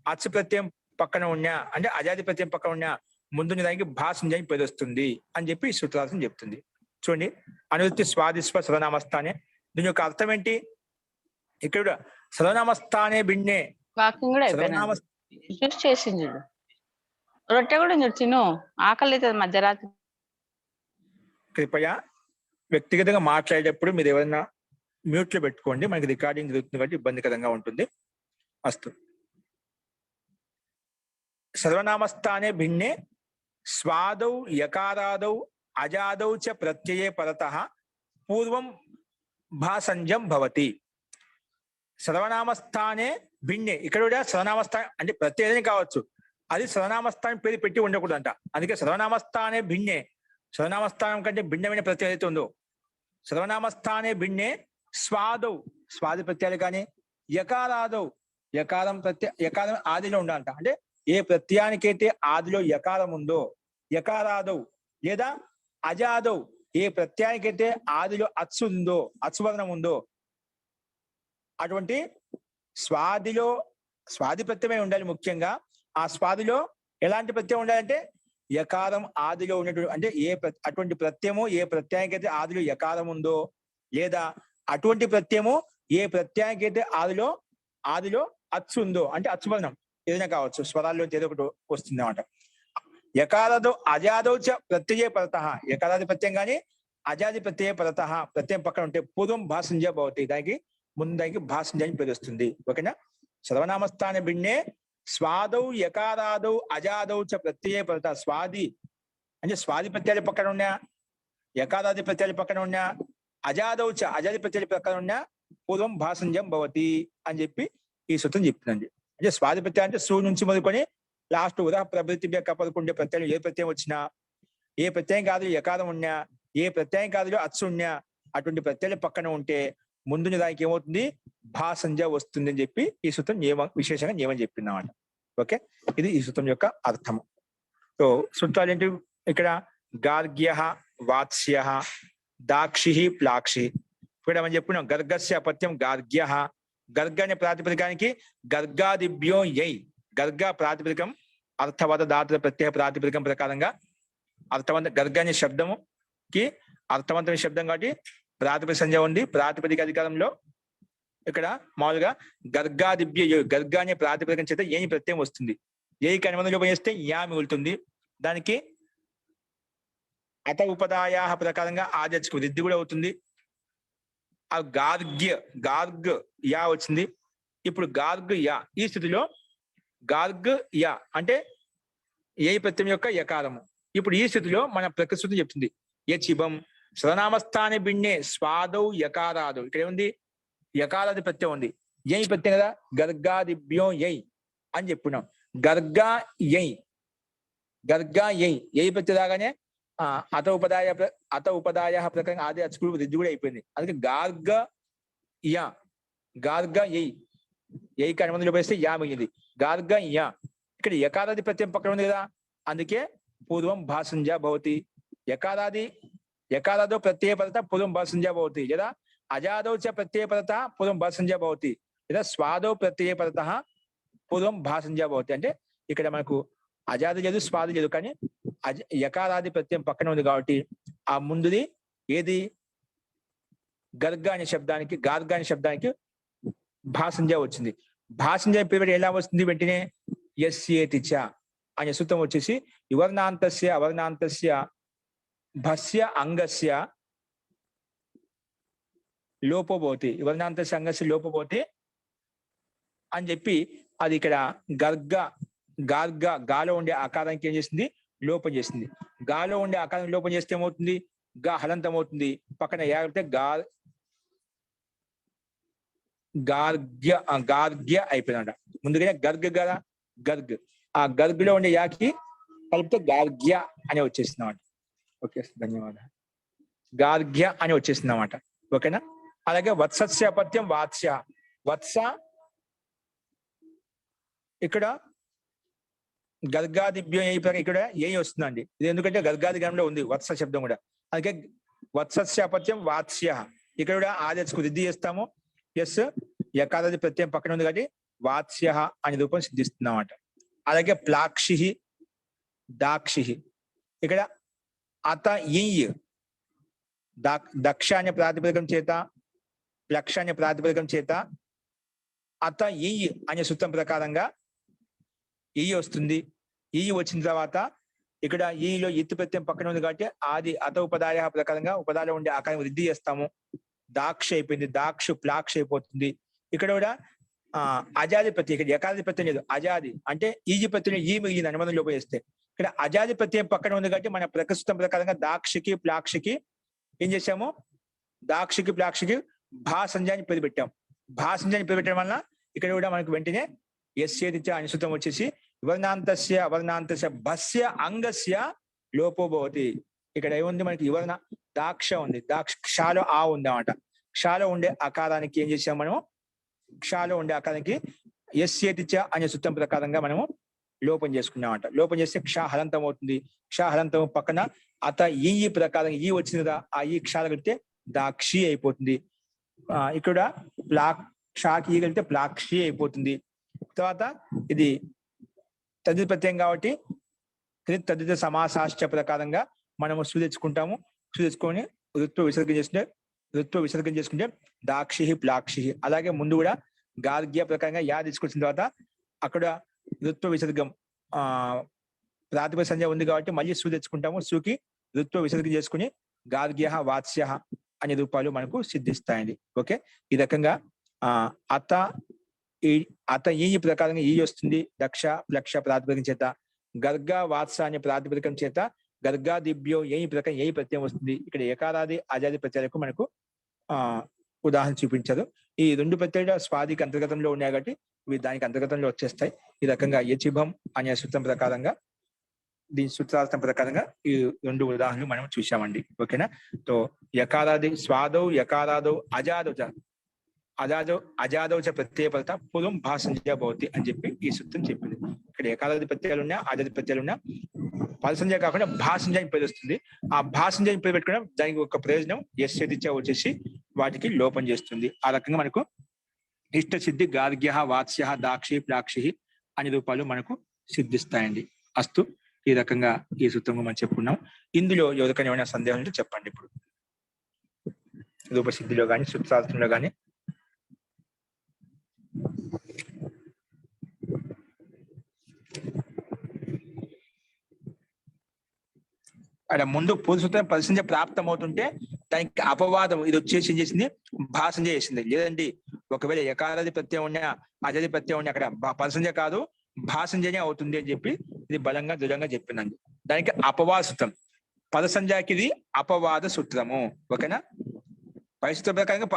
అచ్చు ప్రత్యయం పక్కన ఉన్నా అంటే అజాది ప్రత్యయం పక్కన ఉన్నా ముందున్న దానికి భాషంజాయి పేరు వస్తుంది అని చెప్పి ఈ సూత్రార్థం చెప్తుంది. చూడండి. అనువృత్తి స్వాదిస్వ సర్వనామస్థానే. దీని యొక్క అర్థం ఏంటి? ఇక్కడ సర్వనామస్థానే భిన్నే వాకింగ్ కూడా అయిపోయినా జ్యూస్ చేసింది. రొట్టె కూడా తిను, ఆకలి అవుతుంది మధ్యరాత్రి. కృపయా వ్యక్తిగతంగా మాట్లాడేటప్పుడు మీరు ఎవరైనా మ్యూట్ లో పెట్టుకోండి. మనకి రికార్డింగ్ జరుగుతుంది కాబట్టి ఇబ్బందికరంగా ఉంటుంది. అస్తు. సర్వనామస్థానే భిన్నే స్వాదౌ యకారాదౌ అజాదౌ చ ప్రత్యయే పరతః పూర్వం భాసంజం భవతి. సర్వనామస్థానే భిన్నే. ఇక్కడ కూడా సర్వనామస్థానం అంటే ప్రత్యయనే కావచ్చు, అది సర్వనామస్థానం పేరు పెట్టి ఉండకూడదంట. అందుకే సర్వనామస్థానే భిన్నే, సర్వనామస్థానం కంటే భిన్నమైన ప్రత్యయం ఏదైతే ఉందో సర్వనామస్థానే భిన్నే స్వాదౌ స్వాది ప్రత్యయాలు కానీ యకారాదౌ యకారం యకారం ఆదిలో ఉండాలంట. అంటే ఏ ప్రత్యయానికైతే ఆదిలో యకారం ఉందో యకారాదౌ లేదా అజాదౌ ఏ ప్రత్యయానికైతే ఆదిలో అచ్చు ఉందో అచ్చువర్ణం ఉందో అటువంటి స్వాది ప్రత్యయమే ఉండాలి. ముఖ్యంగా ఆ స్వాదిలో ఎలాంటి ప్రత్యయం ఉండాలంటే యకారం ఆదిలో ఉన్నటువంటి అంటే అటువంటి ప్రత్యయము ఏ ప్రత్యయానికైతే ఆదిలో యకారం ఉందో లేదా అటువంటి ప్రత్యయము ఏ ప్రత్యయానికైతే ఆదిలో అచ్చు ఉందో అంటే అచ్చువర్ణం ఏదైనా కావచ్చు, స్వరాల్లో ఏదో ఒకటి వస్తుంది అన్నమాట. యకారాదో అజాదో చ ప్రత్యయ పరతః. యకారాది ప్రత్యయం కానీ అజాది ప్రత్యయ పరతః ప్రత్యయం పక్కన ఉంటే పూర్వం భాషంజ భవతి. దానికి ముందు దానికి భాషంజ అని పేరు వస్తుంది. ఓకేనా? సర్వనామస్థాన భిన్నే స్వాదౌ యకారాదౌ అజాదౌ చ ప్రత్యయ పరత. స్వాది అంటే స్వాది ప్రత్యయాలు పక్కన ఉన్నా యకారాది ప్రత్యయాలు పక్కన ఉన్నా అజాదౌ చ అజాది ప్రత్యయాలు పక్కన ఉన్నా పూర్వం భాషంజం భవతి అని చెప్పి ఈ సూత్రం చెప్తుందండి. అంటే స్వాది ప్రత్యయం అంటే సు నుంచి మొదలుకొని లాస్ట్ ఉదాహరణ ప్రభృతి పదకొండే ప్రత్యయం ఏ ప్రత్యయం వచ్చినా ఏ ప్రత్యయం కాదు యకారం ఉన్నా ఏ ప్రత్యయం కాదులో అచ్చు ఉన్నా అటువంటి ప్రత్యయాలు పక్కన ఉంటే ముందున్న దానికి ఏమవుతుంది? భాషంజ వస్తుంది అని చెప్పి ఈ సూత్రం విశేషంగా నియమం చెప్పింది అన్నమాట. ఓకే, ఇది ఈ సూత్రం యొక్క అర్థము. సో సూత్రాలు ఏంటి ఇక్కడ? గార్గ్య, వాత్స్య, దాక్షి, ప్లాక్షి. ఇక్కడ మనం చెప్పుకున్నాం గర్గస్య అపత్యం గార్గ్య. గర్గ అనే ప్రాతిపదికానికి గర్గాదిభ్యో యై. గర్గ ప్రాతిపదికం అర్థవత ధాతుల ప్రత్యేక ప్రాతిపదికం ప్రకారంగా అర్థవంత గర్గ అనే శబ్దముకి అర్థవంతమైన శబ్దం కాబట్టి ప్రాతిపదిక సంజ్ఞ ఉంది. ప్రాతిపదిక అధికారంలో ఇక్కడ మామూలుగా గర్గాదిభ్య గర్గ అనే ప్రాతిపదికం చేత ఏని ప్రత్యయం వస్తుంది. ఏకి అనుబంధ లోపం చేస్తే యా మిగులుతుంది. దానికి అత ఉపదాయా ప్రకారంగా ఆదర్శకు వృద్ధి కూడా అవుతుంది. ఆ గార్గ్ యా వచ్చింది. ఇప్పుడు గార్గ్ యా, ఈ స్థితిలో గార్గ్ యా అంటే ఏ ప్రత్యయం యొక్క యకారము. ఇప్పుడు ఈ స్థితిలో మన ప్రకృతి చెప్తుంది యచిబం సర్వనామస్థాని బిన్నే స్వాదౌ యకారాదు. ఇక్కడ ఏముంది? యకారాది ప్రత్యయం ఉంది. యై ప్రత్యయం కదా, గర్గాదిభ్యో యై అని చెప్పుకున్నాం. గర్గా యై యై ప్రత్యయం రాగానే అత ఉపదాయ ప్రకారం ఆది అచ్చుకుడు వృద్ధి కూడా అయిపోయింది. అందుకే గార్గ యై యైకి అనుబంధంలో పోస్తే యా మిగిలింది. గార్గ యా, ఇక్కడ యకారాది ప్రత్యయం పక్కన ఉంది కదా, అందుకే పూర్వం భాసంజా భవతి. యకారాదో ప్రత్యయ పదత పూర్వం భాసంజా భవతి, లేదా అజాదౌ చ ప్రత్యయ పదత పూర్వం భాసంజా భవతి, లేదా స్వాదో ప్రత్యయ పదత పూర్వం భాసంజా భవతి. అంటే ఇక్కడ మనకు అజాది లేదు, స్వాది లేదు, కానీ యకారాది ప్రత్యయం పక్కన ఉంది కాబట్టి ఆ ముందుది ఏది? గార్గ అనే శబ్దానికి భాసంజా వచ్చింది. భాసంజా పేరు ఎలా వస్తుంది? వెంటనే యస్యేతి చ అనే సూత్రం వచ్చేసి యువర్ణాంతస్య అవర్ణాంతస్య భస్య అంగస్య లోపబోతి, యువర్ణాంతస్య అంగస్య లోపబోతి అని చెప్పి అది ఇక్కడ గార్గ గాలో ఉండే ఆకారానికి ఏం చేసింది? లోపం చేసింది. గాలో ఉండే ఆకారం లోపం చేస్తే ఏమవుతుంది? గా హలంతం అవుతుంది. పక్కన యాగితే గార్గ్య అయిపోయిందంట. ముందుగానే గర్గ్ ఆ గర్గ్లో ఉండే యాకి కలిపితే గార్గ్య అని వచ్చేసింది అన్నమాట. ఓకే, ధన్యవాదాలు. గార్గ్య అని వచ్చేసింది అన్నమాట. ఓకేనా? అలాగే వత్సస్య అపత్యం వాత్స్య. వత్స ఇక్కడ గర్గాదిభ్యం ఇక్కడ ఏ వస్తుందండి. ఇది ఎందుకంటే గర్గాది గణంలో ఉంది వత్స శబ్దం కూడా. అలాగే వత్సస్య అపత్యం వాత్స్య, ఇక్కడ కూడా ఆదర్శకు వృద్ధి చేస్తాము. ఎస్, యకారాది ప్రత్యయం పక్కన ఉంది కాబట్టి వాత్స్య అనే రూపం సిద్ధిస్తుందన్నమాట. అలాగే ప్లాక్షి దాక్షి, ఇక్కడ అత దక్ష అనే ప్రాతిపదికం చేత ప్లక్ష అనే ప్రాతిపదికం చేత అత అనే సూత్రం ప్రకారంగా వస్తుంది. వచ్చిన తర్వాత ఇక్కడ ఈలో ఎత్తు ప్రత్యయం పక్కన ఉంది కాబట్టి ఆది అత ఉపదాయ ప్రకారంగా ఉపదాలో ఉండే ఆకారం వృద్ధి చేస్తాము. దాక్ష అయిపోయింది, దాక్షు ప్లాక్ష అయిపోతుంది. ఇక్కడ కూడా అజాది ప్రత్యయం, ఇక్కడ యకాది ప్రత్యయం లేదు, అజాది అంటే ఈజీ ప్రత్యయం ఈ మిగిలింది అనుబంధం లోపం చేస్తే. ఇక్కడ అజాది ప్రత్యయం పక్కన ఉంది కాబట్టి మన ప్రకృతం ప్రకారంగా దాక్షికి ప్లాక్షికి ఏం చేసాము? దాక్షికి ప్లాక్షికి భాసంజాన్ని పేరు పెట్టాం. భాసంజాన్ని పేరు పెట్టడం వల్ల ఇక్కడ కూడా మనకు వెంటనే యస్యేతి చ అనే సూత్రం వచ్చేసి యువర్ణాంతస్య అవర్ణాంతస్య భస్య అంగస్య లోపో భవతి. ఇక్కడ ఏముంది? మనకి యువర్ణ దాక్ష ఉంది, క్షాలో ఆ ఉంది అన్నమాట. క్షాలో ఉండే ఆకారానికి ఏం చేసాం మనము? క్షాలో ఉండే ఆకారానికి యస్యేతి చ అనే సూత్రం ప్రకారంగా మనము లోపం చేసుకున్నామంట. లోపం చేస్తే క్ష హలంతం అవుతుంది. క్ష హలంతం పక్కన అత ఈ ప్రకారం ఈ వచ్చింది కదా, ఆ ఈ క్షాల కలిపితే దాక్షి అయిపోతుంది. ఇక్కడ క్షాకి ఈ కలిపితే ప్లాక్షి అయిపోతుంది. తర్వాత ఇది తదిత ప్రత్యయం కాబట్టి తదిత సమాసాశ్చ ప్రకారంగా మనము తెచ్చుకుంటాము. తెచ్చుకొని ఋత్వ విసర్గం చేసుకుంటే దాక్షి ప్లాక్షి. అలాగే ముందు కూడా గార్గ్య ప్రకారంగా యా తీసుకొచ్చిన తర్వాత అక్కడ ఋత్వ విసర్గం ప్రాతిపదిక సంజ్ఞ ఉంది కాబట్టి మళ్ళీ తెచ్చుకుంటాము. సుకి ఋత్వ విసర్గం చేసుకుని గార్గ్య వాత్స్య అనే రూపాలు మనకు సిద్ధిస్తాయండి. ఓకే, ఈ రకంగా అత ఈ ప్రకారంగా ఈ వస్తుంది. దక్ష ప్లక్ష ప్రాతిపదికం చేత గర్గ వాత్స అనే ప్రాతిపదికం చేత గర్గాదిభ్యో ఏ ప్రకారం ఏ ప్రత్యయం వస్తుంది. ఇక్కడ ఏకారాది అజాది ప్రత్యయాలకు మనకు ఉదాహరణ చూపించారు. ఈ రెండు ప్రత్యయాలు స్వాదికి అంతర్గతంలో ఉన్నాయి కాబట్టి ఇవి దానికి అంతర్గతంలో వచ్చేస్తాయి. ఈ రకంగా యచిభం అనే సూత్రం ప్రకారంగా, దీని సూత్రార్థం ప్రకారంగా ఈ రెండు ఉదాహరణలు మనం చూసామండి. ఓకేనా? తో యకారాది స్వాదౌ యకారాదౌ అజాదౌ చ ప్రత్యయ పదత పూర్వం భాసంజా భవతి అని చెప్పి ఈ సూత్రం చెప్పింది. ఇక్కడ ఏకారాది ప్రత్యయాలు ఉన్నా, అజాది ప్రత్యయాలు ఉన్నా, పదసంజ కాకుండా భాసంజాని పేరు వస్తుంది. ఆ భాసంజాని పేరు పెట్టుకోవడం దానికి ఒక ప్రయోజనం యస్యేతిచ వచ్చేసి వాటికి లోపం చేస్తుంది. ఆ రకంగా మనకు ఇష్ట సిద్ధి గార్గ్య వాత్స్య దాక్షి ప్లాక్షి అనే రూపాలు మనకు సిద్ధిస్తాయండి. అస్తు, ఈ రకంగా ఈ సూత్రంగా మనం చెప్పుకున్నాం. ఇందులో ఎవరికైనా ఏమైనా సందేహం ఉంటే చెప్పండి. ఇప్పుడు రూపసిద్ధిలో కానీ సూత్రార్థంలో కానీ అక్కడ ముందు పూర్వసూత్రం పరిసంజ ప్రాప్తం అవుతుంటే దానికి అపవాదం ఇది వచ్చేసి ఏం చేసింది, భాషంజ చేసింది. లేదండి ఒకవేళ యకారాది ప్రత్యయం ఉన్నా అజది ప్రత్యయం ఉన్నా అక్కడ పరిసంజ కాదు భాషంజనే అవుతుంది అని చెప్పి ఇది బలంగా దృఢంగా చెప్పిందండి. దానికి అపవాద సూత్రం, పదసంజాకి ఇది అపవాద సూత్రము. ఓకేనా? పరిస్థితుల ప్రకారంగా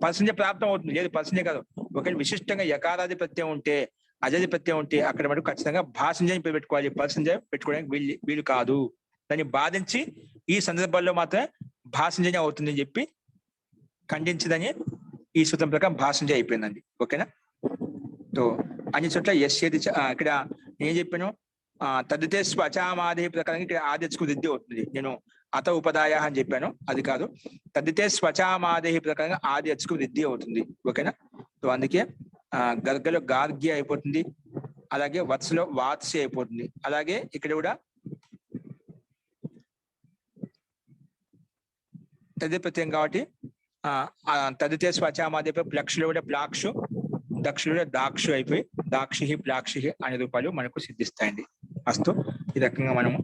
పరిసంజ ప్రాప్తం అవుతుంది, లేదు పరిసంజ కాదు. ఒకవేళ విశిష్టంగా యకారాది ప్రత్యయం ఉంటే అజది ప్రత్యయం ఉంటే అక్కడ మటుకు ఖచ్చితంగా భాషంజని పెట్టుకోవాలి, పరిసంజ పెట్టుకోవడానికి వీలు కాదు. దాన్ని బాధించి ఈ సందర్భాల్లో మాత్రమే భాషంజని అవుతుందని చెప్పి ఖండించదని ఈ సూత్రం ప్రకారం భాషంజ అయిపోయిందండి. ఓకేనా? సో అన్ని చోట్ల ఎస్ ఏది ఇక్కడ నేను చెప్పాను తదితే స్వచామాది ప్రకారంగా ఇక్కడ ఆదిత్యకు వృద్ధి అవుతుంది. నేను అత ఉపదాయ అని చెప్పాను, అది కాదు. తదితే స్వచామాది ప్రకారంగా ఆదిత్యకు వృద్ధి అవుతుంది. ఓకేనా? సో అందుకే గర్గలో గార్గ్య అయిపోతుంది, అలాగే వత్సలో వాత్స్య అయిపోతుంది. అలాగే ఇక్కడ కూడా తది ప్రత్యయం కాబట్టి తదితే స్వచామాది ప్లక్షులు కూడా ప్లాక్షు, దక్షులు కూడా దాక్షు అయిపోయి దాక్షి ప్లాక్షి అనే రూపాలు మనకు సిద్ధిస్తాయండి. అస్తు ఈ రకంగా మనము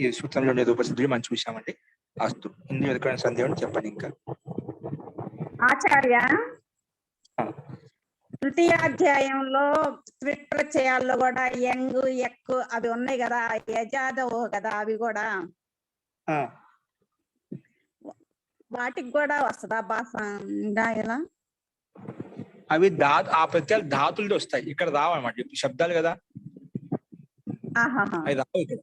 ఈ సూత్రంలో ఉండే రూపసిద్ధులు మనం చూసామండి. అస్తు ఇందులో ఎదుర్కొనే సందేహం చెప్పండి. ఇంకా ఆచార్య తృతీయాధ్యాయంలో త్విట్ ప్రత్యయాల్లో కూడా యంగ్ ఎక్కు అవి ఉన్నాయి కదా, యజాదవు కదా, అవి కూడా వాటికి కూడా వస్తుందా భాష ఇలా? అవి ఆ ప్రత్యయాలు ధాతులతో వస్తాయి, ఇక్కడ రావన్నమాట. ఇప్పుడు శబ్దాలు కదా అవి రావు ఇక్కడ.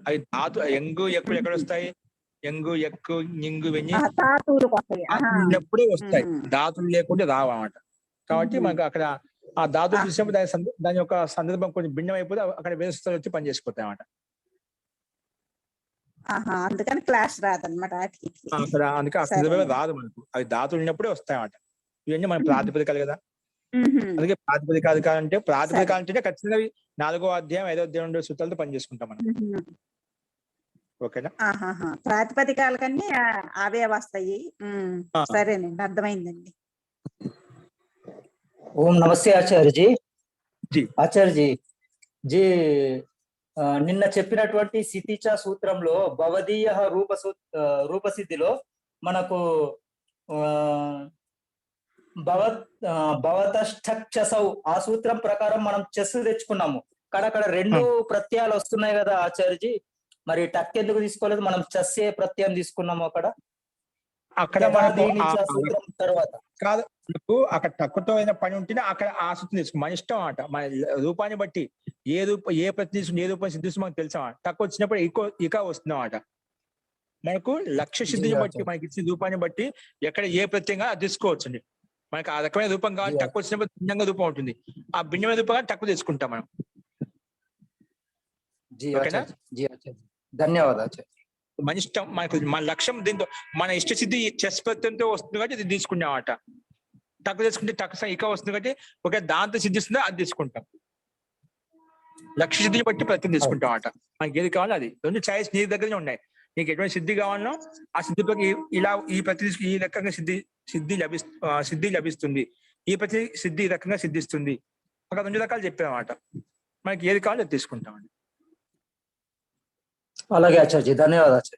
అవి ధాతు ఎంగు ఎక్కువ ఎక్కడ వస్తాయి? ఎంగు ఎక్కు నింగు వెంగి ఉన్నప్పుడే వస్తాయి, ధాతులు లేకుంటే రావు అన్నమాట. కాబట్టి మనకు అక్కడ ఆ ధాతులు చూసినప్పుడు దాని యొక్క సందర్భం కొంచెం భిన్నం అయిపోతే అక్కడ వేరే వచ్చి పనిచేసిపోతాయి అన్నమాట. అందుకని క్లాస్ రాదనమాట అక్కడ. అందుకే ఆ సందర్భంగా రాదు మనకు, అవి ధాతులు ఉన్నప్పుడే వస్తాయి అన్నమాట. ఇవన్నీ మన ప్రాతిపదికలు కదా. అందుకే ప్రాతిపదికాలు అంటే ప్రాతిపదికాలు అంటే ఖచ్చితంగా 4వ అధ్యాయం 5వ అధ్యాయం ఉండే సూత్రాలతో పనిచేసుకుంటాం మనం. ఓకేనా? ప్రాతిపదికాల కన్నీ అవే వస్తాయి. సరేనండి, అర్థమైందండి. ఓం నమస్తే ఆచార్యజీ. ఆచార్యజీ జీ నిన్న చెప్పినటువంటి సితిచ సూత్రంలో భవదీయ రూపసిద్ధిలో మనకు భవతష్టక్షసౌ ఆ సూత్రం ప్రకారం మనం చెస్ తెచ్చుకున్నాము. అక్కడ 2 ప్రత్యయాలు వస్తున్నాయి కదా ఆచార్యజీ, మరి టక్ ఎందుకు తీసుకోలేదు? మనం చెస్సే ప్రత్యయం తీసుకున్నాము అక్కడ సూత్రం తర్వాత కాదు. అక్కడ తక్కువతో అయిన పని ఉంటేనే అక్కడ ఆ సూత్రం తీసుకో, మన ఇష్టం అన్నమాట. మన రూపాన్ని బట్టి ఏ ప్రతి తీసుకుని ఏ రూపం సిద్ధిస్తూ మనకు తెలుసా. తక్కువ వచ్చినప్పుడు ఇక వస్తుంది అన్నమాట. మనకు లక్ష్య సిద్ధిని బట్టి మనకి ఇచ్చిన రూపాన్ని బట్టి ఎక్కడ ఏ ప్రత్యేకంగా అది తీసుకోవచ్చు అండి. మనకి ఆ రకమైన రూపం కావాలి, తక్కువ వచ్చినప్పుడు భిన్నంగా రూపం ఉంటుంది. ఆ భిన్నమైన రూపంగా తక్కువ తీసుకుంటాం మనం. ధన్యవాదాలు. మన ఇష్టం, మన లక్ష్యం దీంతో మన ఇష్ట సిద్ధి చెస్ ప్రత్యంతో వస్తుంది కాబట్టి ఇది తీసుకున్నామట. తక్కువ తీసుకుంటే తక్కువ ఇక వస్తుంది కాబట్టి ఒక దాంతో సిద్ధిస్తుందో అది తీసుకుంటాం. లక్ష్య సిద్ధిని బట్టి ప్రత్యం తీసుకుంటాం అట. మనకి ఏది కావాలో అది. 2 ఛాయిస్ నీ దగ్గరనే ఉన్నాయి. నీకు ఎటువంటి సిద్ధి కావాలనో ఆ సిద్ధిలోకి ఇలా ఈ ప్రతి ఈ రకంగా సిద్ధి లభిస్తుంది, ఈ ప్రతి సిద్ధి ఈ రకంగా సిద్ధిస్తుంది. ఒక 2 రకాలు చెప్పామన్నమాట. మనకి ఏది కావాలో అది తీసుకుంటామండి. అలాగే ఆచార్య, ధన్యవాదాలు.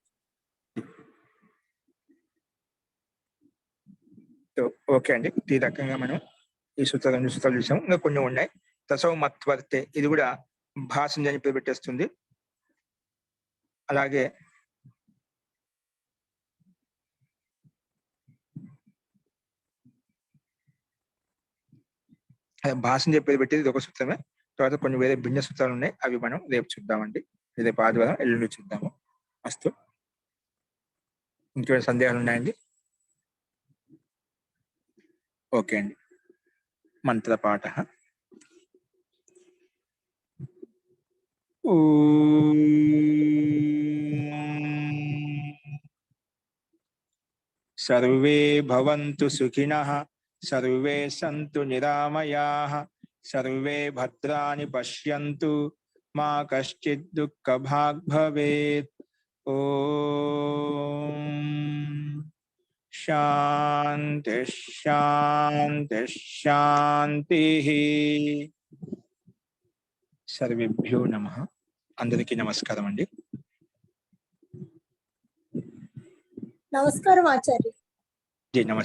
ఓకే అండి, ఈ రకంగా మనం ఈ సూత్రాలు చూసాము. ఇంకా కొన్ని ఉన్నాయి. తసౌ మత్వర్తే ఇది కూడా భాషంజని పేరు పెట్టేస్తుంది. అలాగే భాషంజ పేరు పెట్టేది ఇది ఒక సూత్రమే. తర్వాత కొన్ని వేరే భిన్న సూత్రాలు ఉన్నాయి, అవి మనం రేపు చూద్దామండి. రేపు ఆదివారం ఎల్లుండి చూద్దాము. అస్తు. ఇంకేమైనా సందేహాలు ఉన్నాయండి? ఓకే అండి. మంత్రపాఠ. సర్వే భవంతు సుఖినః, సర్వే సంతు నిరామయాః, సర్వే భద్రాణి పశ్యంతు, మా కశ్చిత్ దుఃఖభాగ్ భవేత్. ఓం శాంతి శాంతి శాంతి. సర్వేభ్యో నమః. అందరికీ నమస్కారం అండి. నమస్కారం ఆచార్య. జీ నమస్తే.